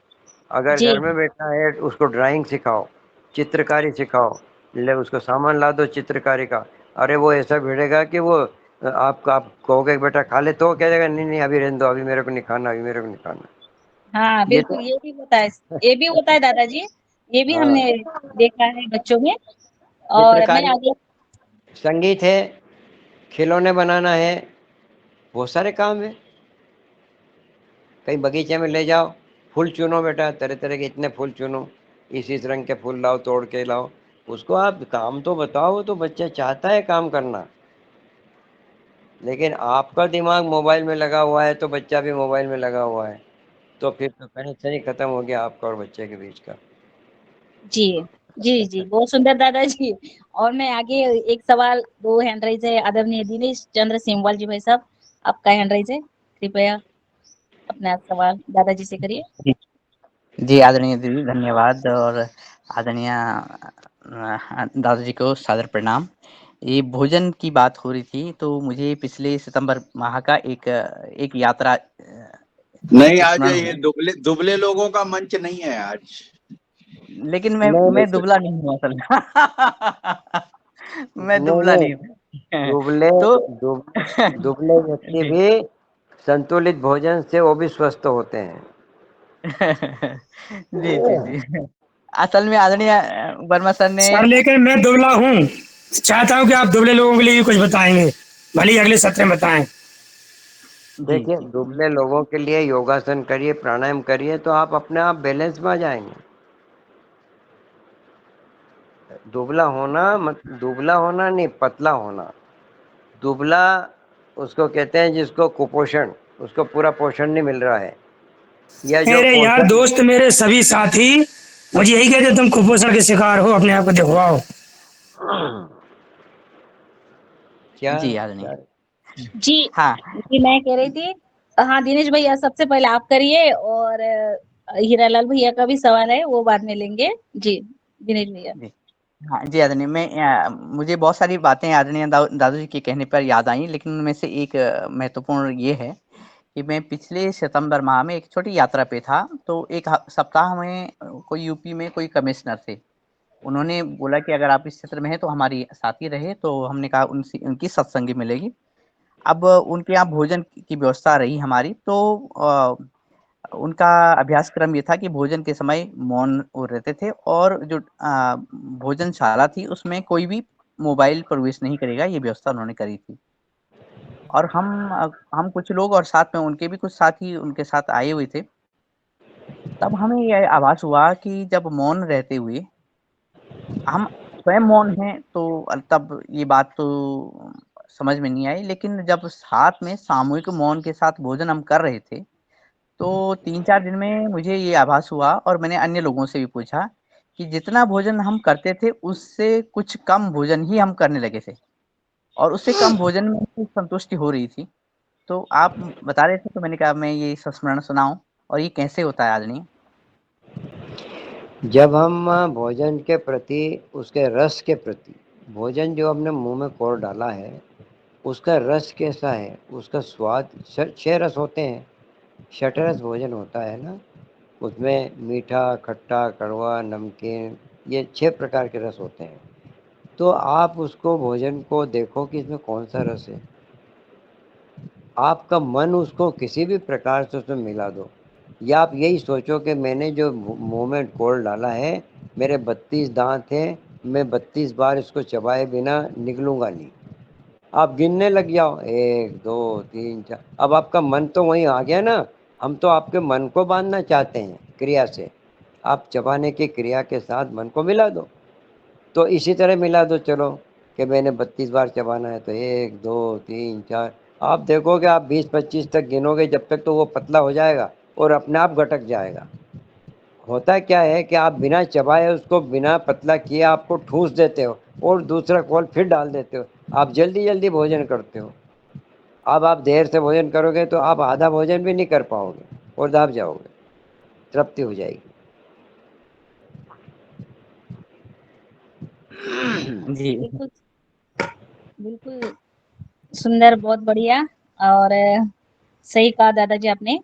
अगर जी घर में बैठा है उसको ड्राइंग सिखाओ, चित्रकारी सिखाओ, ले उसको सामान ला दो चित्रकारी का। अरे वो ऐसा भिड़ेगा कि वो आप कहोगे बेटा खा ले, तो कह देगा नहीं अभी रहने दो, अभी मेरे को नहीं खाना, अभी मेरे को नहीं खाना। हाँ ये बिल्कुल, तो ये भी होता है, ये भी होता है दादाजी, ये भी हमने हाँ, देखा है बच्चों में। और मैं चित्रकारी, आगे संगीत है, खिलौने बनाना है, बहुत सारे काम है। कहीं बगीचे में ले जाओ, फूल चुनो बेटा, तरह तरह के इतने फूल चुनो, इस रंग के फूल लाओ, तोड़ के लाओ। उसको आप काम तो बताओ, तो बच्चा चाहता है काम करना। लेकिन आपका दिमाग मोबाइल में लगा हुआ है तो बच्चा भी मोबाइल में लगा हुआ है, तो फिर तो कनेक्शन ही खत्म हो गया आपका और बच्चे के बीच का। जी जी बहुत सुंदर दादाजी। और मैं आगे एक सवाल, दो हैंड राइज है, आदरणीय दिनेश चंद्र सिंहवाल जी भाई साहब, आपका हैंड राइज है, कृपया अपना सवाल दादाजी से करिए। जी आदरणीय दीदी धन्यवाद, और आदरणीय दादाजी को सादर प्रणाम। ये भोजन की बात हो रही थी, तो मुझे पिछले सितंबर माह का एक यात्रा नहीं, आज स्मरण ये हुआ। दुबले दुबले लोगों का मंच नहीं है आज। लेकिन नहीं नहीं मैं दुबला नहीं हूँ असल में। मैं नहीं दुबला नहीं, नहीं हूँ। दुबले तो दुबले व्यक्ति जी। भी संतुलित भोजन से वो भी स्वस्थ होते हैं। जी। असल में आदरणीय वर्मा सर ने सर लेकिन मैं दुबला हूँ, चाहता हूँ कि आप दुबले लोगों के लिए भी कुछ बताएंगे, भले ही अगले सत्र में बताएं। जी देखिए, दुबले लोगों के लिए योगासन करिए, प्राणायाम करिए, तो आप अपने आप बैलेंस में आ जाएंगे। दुबला होना नहीं, पतला होना। दुबला उसको कहते हैं जिसको कुपोषण, उसको पूरा पोषण नहीं मिल रहा है, या जो मेरे यार पोषण दोस्त, मेरे सभी साथी मुझे यही कहते, तुम कुपोषण के शिकार हो, अपने आप को दिखवाओ। क्या जी आदरणीय। क्या जी हाँ जी मैं कह रही थी, हाँ दिनेश भैया सबसे पहले आप करिए, और हीरालाल भैया का भी सवाल है, वो बाद में लेंगे। जी दिनेश भैया। जी। हाँ जी आदरणीय, मुझे बहुत सारी बातें आदरणीय दादू जी के कहने पर याद आई, लेकिन उनमें से एक महत्वपूर्ण ये है कि मैं पिछले सितंबर माह में एक छोटी यात्रा पे था। तो एक सप्ताह में कोई यूपी में कोई कमिश्नर थे, उन्होंने बोला कि अगर आप इस क्षेत्र में हैं तो हमारी साथी रहे। तो हमने कहा उनसे उनकी सत्संगी मिलेगी। अब उनके यहाँ भोजन की व्यवस्था रही हमारी, तो उनका अभ्यास क्रम ये था कि भोजन के समय मौन वो रहते थे, और जो भोजनशाला थी उसमें कोई भी मोबाइल प्रवेश नहीं करेगा, ये व्यवस्था उन्होंने करी थी। और हम कुछ लोग और साथ में उनके भी कुछ साथी उनके साथ आए हुए थे। तब हमें ये आभास हुआ कि जब मौन रहते हुए हम स्वयं मौन हैं, तो तब ये बात तो समझ में नहीं आई। लेकिन जब साथ में सामूहिक मौन के साथ भोजन हम कर रहे थे, तो 3-4 दिन में मुझे ये आभास हुआ, और मैंने अन्य लोगों से भी पूछा कि जितना भोजन हम करते थे उससे कुछ कम भोजन ही हम करने लगे थे, और उससे कम भोजन में ही संतुष्टि हो रही थी। तो आप बता रहे थे, तो मैंने कहा मैं ये संस्मरण सुनाऊँ, और ये कैसे होता है आदरणीय? जब हम भोजन के प्रति, उसके रस के प्रति, भोजन जो हमने मुंह में कोर डाला है उसका रस कैसा है, उसका स्वाद, 6 रस होते हैं, षटरस भोजन होता है ना, उसमें मीठा, खट्टा, कड़वा, नमकीन, ये 6 प्रकार के रस होते हैं। तो आप उसको, भोजन को देखो कि इसमें कौन सा रस है। आपका मन उसको किसी भी प्रकार से उसमें मिला दो, या आप यही सोचो कि मैंने जो मुंह में कोल डाला है, मेरे 32 दांत हैं, मैं 32 बार इसको चबाए बिना निकलूंगा नहीं। आप गिनने लग जाओ, 1 2 3 4, अब आपका मन तो वहीं आ गया ना। हम तो आपके मन को बांधना चाहते हैं क्रिया से, आप चबाने की क्रिया के साथ मन को मिला दो। तो इसी तरह मिला दो, चलो कि मैंने 32 बार चबाना है तो 1 2 3 4, आप देखोगे आप 20-25 तक गिनोगे, जब तक तो वो पतला हो जाएगा और अपने आप घटक जाएगा। होता क्या है कि आप बिना चबाए उसको, बिना पतला किए आपको ठूस देते हो और दूसरा कॉल फिर डाल देते हो। आप जल्दी जल्दी भोजन करते हो। अब आप देर से भोजन करोगे तो आप आधा भोजन भी नहीं कर पाओगे और दाब जाओगे, तृप्ति हो जाएगी। जी। बिल्कुल बिल्कुल सुंदर, बहुत बढ़िया। और सही कहा दादाजी आपने,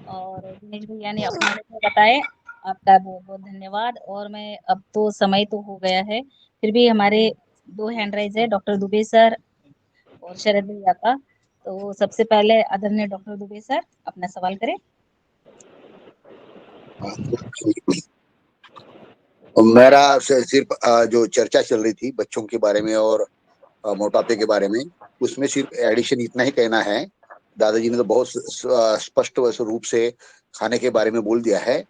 और दिनेश भैया ने अपने में बताए। आपका बहुत बहुत धन्यवाद। और मैं, अब तो समय तो हो गया है, फिर भी हमारे 2 हैंड राइज है, डॉक्टर दुबे सर और शरद भैया का। तो सबसे पहले आदरणीय डॉक्टर दुबे सर अपना सवाल करें। मेरा सिर्फ जो चर्चा चल रही थी बच्चों के बारे में और मोटापे के बारे में, उसमें सिर्फ एडिशन इतना ही कहना है। दादाजी ने तो बहुत स्पष्ट रूप से खाने के बारे में बोल दिया है।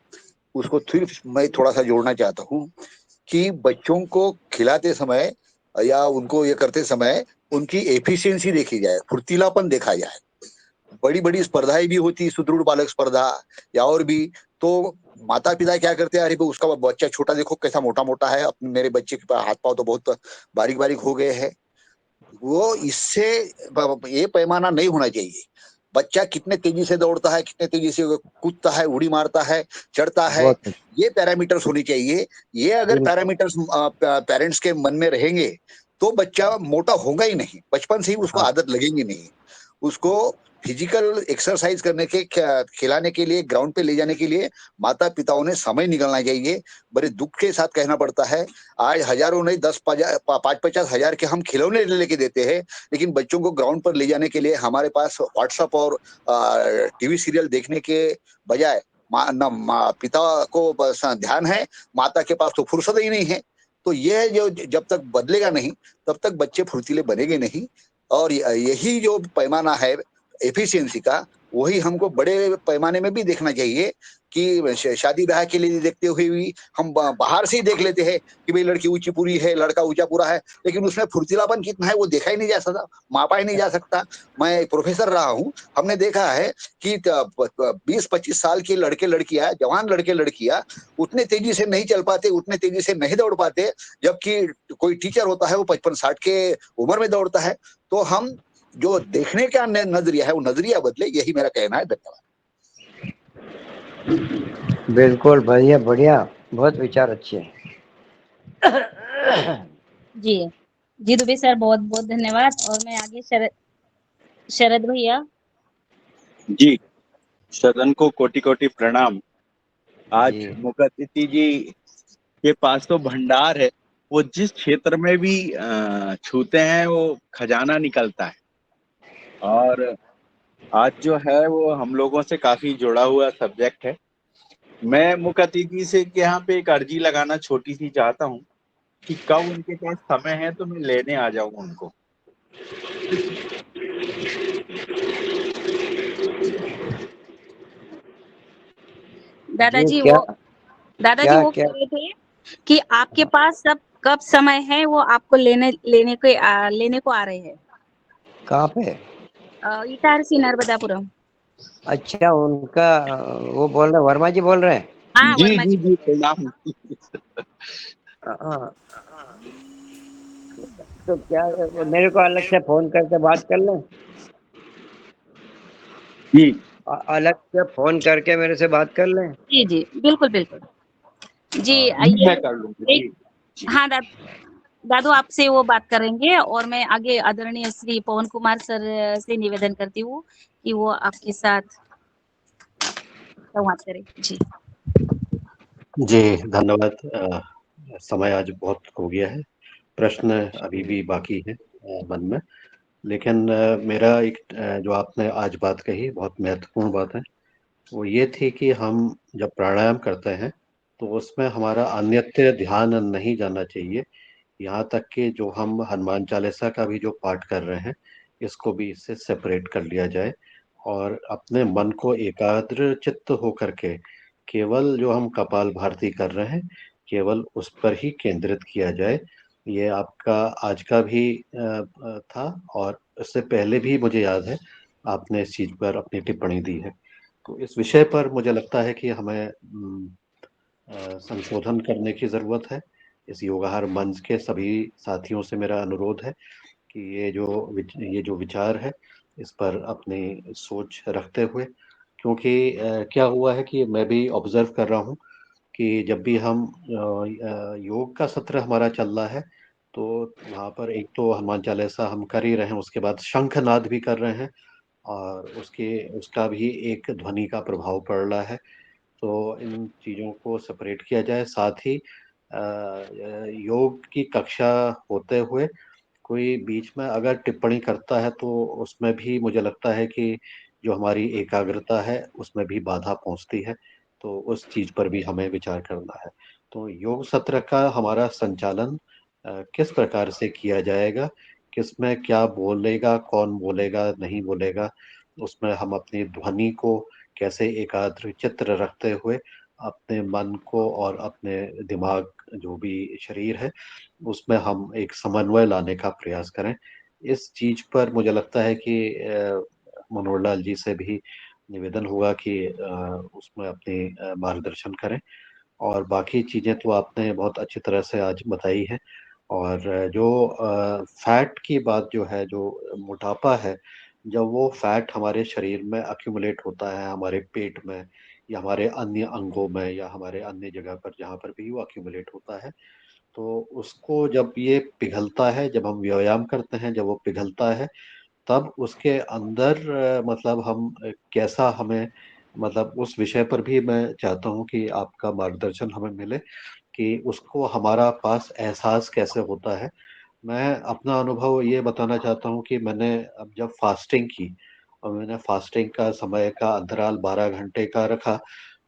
उसको सिर्फ मैं थोड़ा सा जोड़ना चाहता हूँ कि बच्चों को खिलाते समय या उनको ये करते समय उनकी एफिशिएंसी देखी जाए, फुर्तीलापन देखा जाए। बड़ी बड़ी स्पर्धाएं भी होती, सुदृढ़ बालक स्पर्धा या और भी, तो माता पिता क्या करते हैं, अरे भाई उसका बच्चा छोटा देखो कैसा मोटा मोटा है, अपने मेरे बच्चे के हाथ पांव तो बहुत बारीक बारीक हो गए हैं। वो इससे ये पैमाना नहीं होना चाहिए। बच्चा कितने तेजी से दौड़ता है, कितने तेजी से कूदता है, उड़ी मारता है, चढ़ता है, बहुत ये पैरामीटर्स होनी चाहिए। ये अगर बिल्कुल पैरामीटर्स पेरेंट्स के मन में रहेंगे तो बच्चा मोटा होगा ही नहीं, बचपन से ही उसको हाँ, आदत लगेगी नहीं। उसको फिजिकल एक्सरसाइज करने के, खिलाने के लिए, ग्राउंड पे ले जाने के लिए माता पिताओं ने समय निकालना चाहिए। बड़े दुख के साथ कहना पड़ता है, आज हजारों नहीं 10-50 हजार के हम खिलौने लेके देते हैं, लेकिन बच्चों को ग्राउंड पर ले जाने के लिए हमारे पास व्हाट्सएप और टीवी सीरियल देखने के बजाय पिता को बस ध्यान है, माता के पास तो फुर्सत ही नहीं है। तो ये जो जब तक बदलेगा नहीं तब तक बच्चे फुर्तीले बनेंगे नहीं। और यही जो पैमाना है एफिशिएंसी का, वही हमको बड़े पैमाने में भी देखना चाहिए कि शादी ब्याह के लिए देखते हुए भी हम बाहर से ही देख लेते हैं कि भाई लड़की ऊंची पूरी है, लड़का ऊंचा पूरा है, लेकिन उसमें फुर्तीलापन कितना है वो देखा ही नहीं जा सकता, मापा ही नहीं जा सकता। मैं प्रोफेसर रहा हूँ, हमने देखा है कि 20-25 साल के लड़के लड़कियां, जवान लड़के लड़कियां उतने तेजी से नहीं चल पाते, उतने तेजी से नहीं दौड़ पाते, जबकि कोई टीचर होता है वो 55-60 के उम्र में दौड़ता है। तो हम जो देखने का नजरिया है वो नजरिया बदले, यही मेरा कहना है। धन्यवाद। बिल्कुल बढ़िया बढ़िया, बहुत विचार अच्छे हैं। जी जी दुबे सर, बहुत बहुत धन्यवाद। और मैं आगे शरद भैया। जी, सदन को कोटि कोटि प्रणाम। आज जी मुख्य अतिथि जी के पास तो भंडार है, वो जिस क्षेत्र में भी छूते हैं वो खजाना निकलता है। और आज जो है वो हम लोगों से काफी जुड़ा हुआ सब्जेक्ट है। मैं मुख्य अतिथि से के यहाँ पे एक अर्जी लगाना छोटी सी चाहता हूँ कि कब उनके पास समय है तो मैं लेने आ जाऊँ उनको। जी दादाजी क्या वो दादाजी क्या वो क्या कह रहे थे कि आपके पास सब कब समय है, वो आपको लेने को आ रहे हैं। कहाँ पे? इटारसी नर्मदापुरम। अच्छा, उनका वो बोल रहे, वर्मा जी बोल रहे हैं। हाँ, जी वर्मा जी जी बोल जी रहे हैं। प्रणाम। हाँ, तो क्या मेरे को अलग से फोन करके बात कर लें? जी अलग से फोन करके मेरे से बात कर लें? जी जी बिल्कुल बिल्कुल। जी मैं आइए। कर लूंगी एक, जी। हाँ दादू आपसे वो बात करेंगे, और मैं आगे आदरणीय श्री पवन कुमार सर से निवेदन करती हूँ कि वो आपके साथ संवाद करें। जी जी धन्यवाद। समय आज बहुत हो गया है, प्रश्न अभी भी बाकी है मन में, लेकिन मेरा एक जो आपने आज बात कही बहुत महत्वपूर्ण बात है, वो ये थी कि हम जब प्राणायाम करते हैं तो उसमें हमारा अन्यत्र ध्यान नहीं जाना चाहिए यहाँ तक कि जो हम हनुमान चालीसा का भी जो पाठ कर रहे हैं इसको भी इससे सेपरेट कर लिया जाए और अपने मन को एकाग्र चित्त होकर के केवल जो हम कपाल भारती कर रहे हैं केवल उस पर ही केंद्रित किया जाए। ये आपका आज का भी था और इससे पहले भी मुझे याद है आपने इस चीज पर अपनी टिप्पणी दी है। तो इस विषय पर मुझे लगता है कि हमें संशोधन करने की जरूरत है। इस योगाहार मंच के सभी साथियों से मेरा अनुरोध है कि ये जो विचार है इस पर अपनी सोच रखते हुए, क्योंकि क्या हुआ है कि मैं भी ऑब्जर्व कर रहा हूँ कि जब भी हम योग का सत्र हमारा चल रहा है तो वहाँ पर एक तो हनुमान चालीसा हम कर ही रहे हैं, उसके बाद शंखनाद भी कर रहे हैं और उसका भी एक ध्वनि का प्रभाव पड़ रहा है। तो इन चीज़ों को सेपरेट किया जाए। साथ ही योग की कक्षा होते हुए कोई बीच में अगर टिप्पणी करता है तो उसमें भी मुझे लगता है कि जो हमारी एकाग्रता है उसमें भी बाधा पहुंचती है। तो उस चीज पर भी हमें विचार करना है। तो योग सत्र का हमारा संचालन किस प्रकार से किया जाएगा, किसमें क्या बोलेगा, कौन बोलेगा, नहीं बोलेगा, उसमें हम अपनी ध्वनि को कैसे एकाग्र चित्त रखते हुए अपने मन को और अपने दिमाग जो भी शरीर है उसमें हम एक समन्वय लाने का प्रयास करें। इस चीज पर मुझे लगता है कि मनोहर लाल जी से भी निवेदन होगा कि उसमें अपनी मार्गदर्शन करें। और बाकी चीजें तो आपने बहुत अच्छी तरह से आज बताई है। और जो फैट की बात जो है, जो मोटापा है, जब वो फैट हमारे शरीर में अक्यूमुलेट होता है, हमारे पेट में या हमारे अन्य अंगों में या हमारे अन्य जगह पर जहाँ पर भी वो अक्यूमुलेट होता है, तो उसको जब ये पिघलता है, जब हम व्यायाम करते हैं, जब वो पिघलता है, तब उसके अंदर मतलब हम कैसा हमें मतलब उस विषय पर भी मैं चाहता हूँ कि आपका मार्गदर्शन हमें मिले कि उसको हमारा पास एहसास कैसे होता है। मैं अपना अनुभव ये बताना चाहता हूँ कि मैंने अब जब फास्टिंग की और मैंने फास्टिंग का समय का अंतराल 12 घंटे का रखा,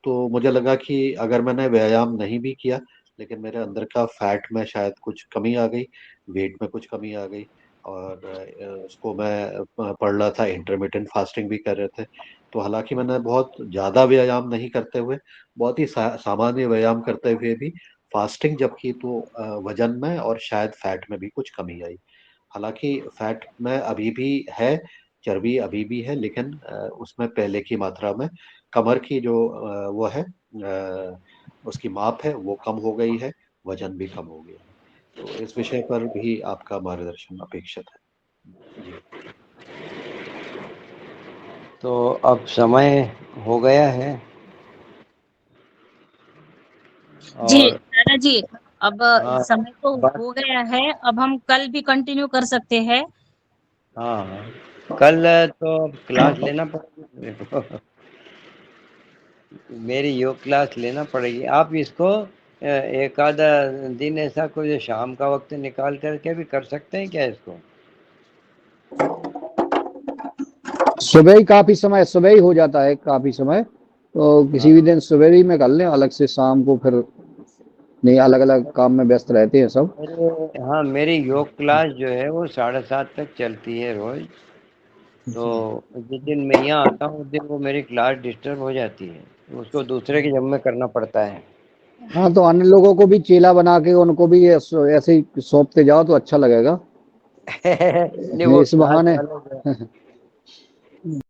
तो मुझे लगा कि अगर मैंने व्यायाम नहीं भी किया, लेकिन मेरे अंदर का फैट में शायद कुछ कमी आ गई, वेट में कुछ कमी आ गई। और उसको मैं पढ़ रहा था, इंटरमिटेंट फास्टिंग भी कर रहे थे। तो हालाँकि मैंने बहुत ज़्यादा व्यायाम नहीं करते हुए, बहुत ही सामान्य व्यायाम करते हुए भी फास्टिंग जब की तो वज़न में और शायद फैट में भी कुछ कमी आई। हालाँकि फैट में अभी भी है, चर्बी अभी भी है, लेकिन उसमें पहले की मात्रा में कमर की जो वो है उसकी माप है वो कम हो गई है, वज़न भी कम हो गया है। तो इस विषय पर भी आपका मार्गदर्शन अपेक्षित है। जी। तो अब समय हो गया है जी और दादा जी, अब हाँ समय तो बात हो गया है, अब हम कल भी कंटिन्यू कर सकते हैं। हाँ हाँ कल तो अब क्लास लेना पड़ेगी मेरे को मेरी योग क्लास लेना पड़ेगी। आप इसको एक आधा दिन ऐसा कोई शाम का वक्त निकाल करके भी कर सकते हैं क्या इसको? सुबह ही काफी समय, सुबह ही हो जाता है काफी समय, तो किसी भी दिन सुबह ही में कर लें, अलग से शाम को फिर नहीं, अलग अलग काम में व्यस्त रहते हैं सब। हाँ मेरी योग क्लास जो है वो 7:30 तक चलती है रोज। तो जिस दिन मैं यहाँ आता हूँ उस दिन वो मेरी क्लास डिस्टर्ब हो जाती है, उसको दूसरे के जब में करना पड़ता है। हाँ, तो अन्य लोगों को भी चेला बना के उनको भी ऐसे ही सौंपते जाओ तो अच्छा लगेगा नहीं वो इस क्लास बहाने वाले जो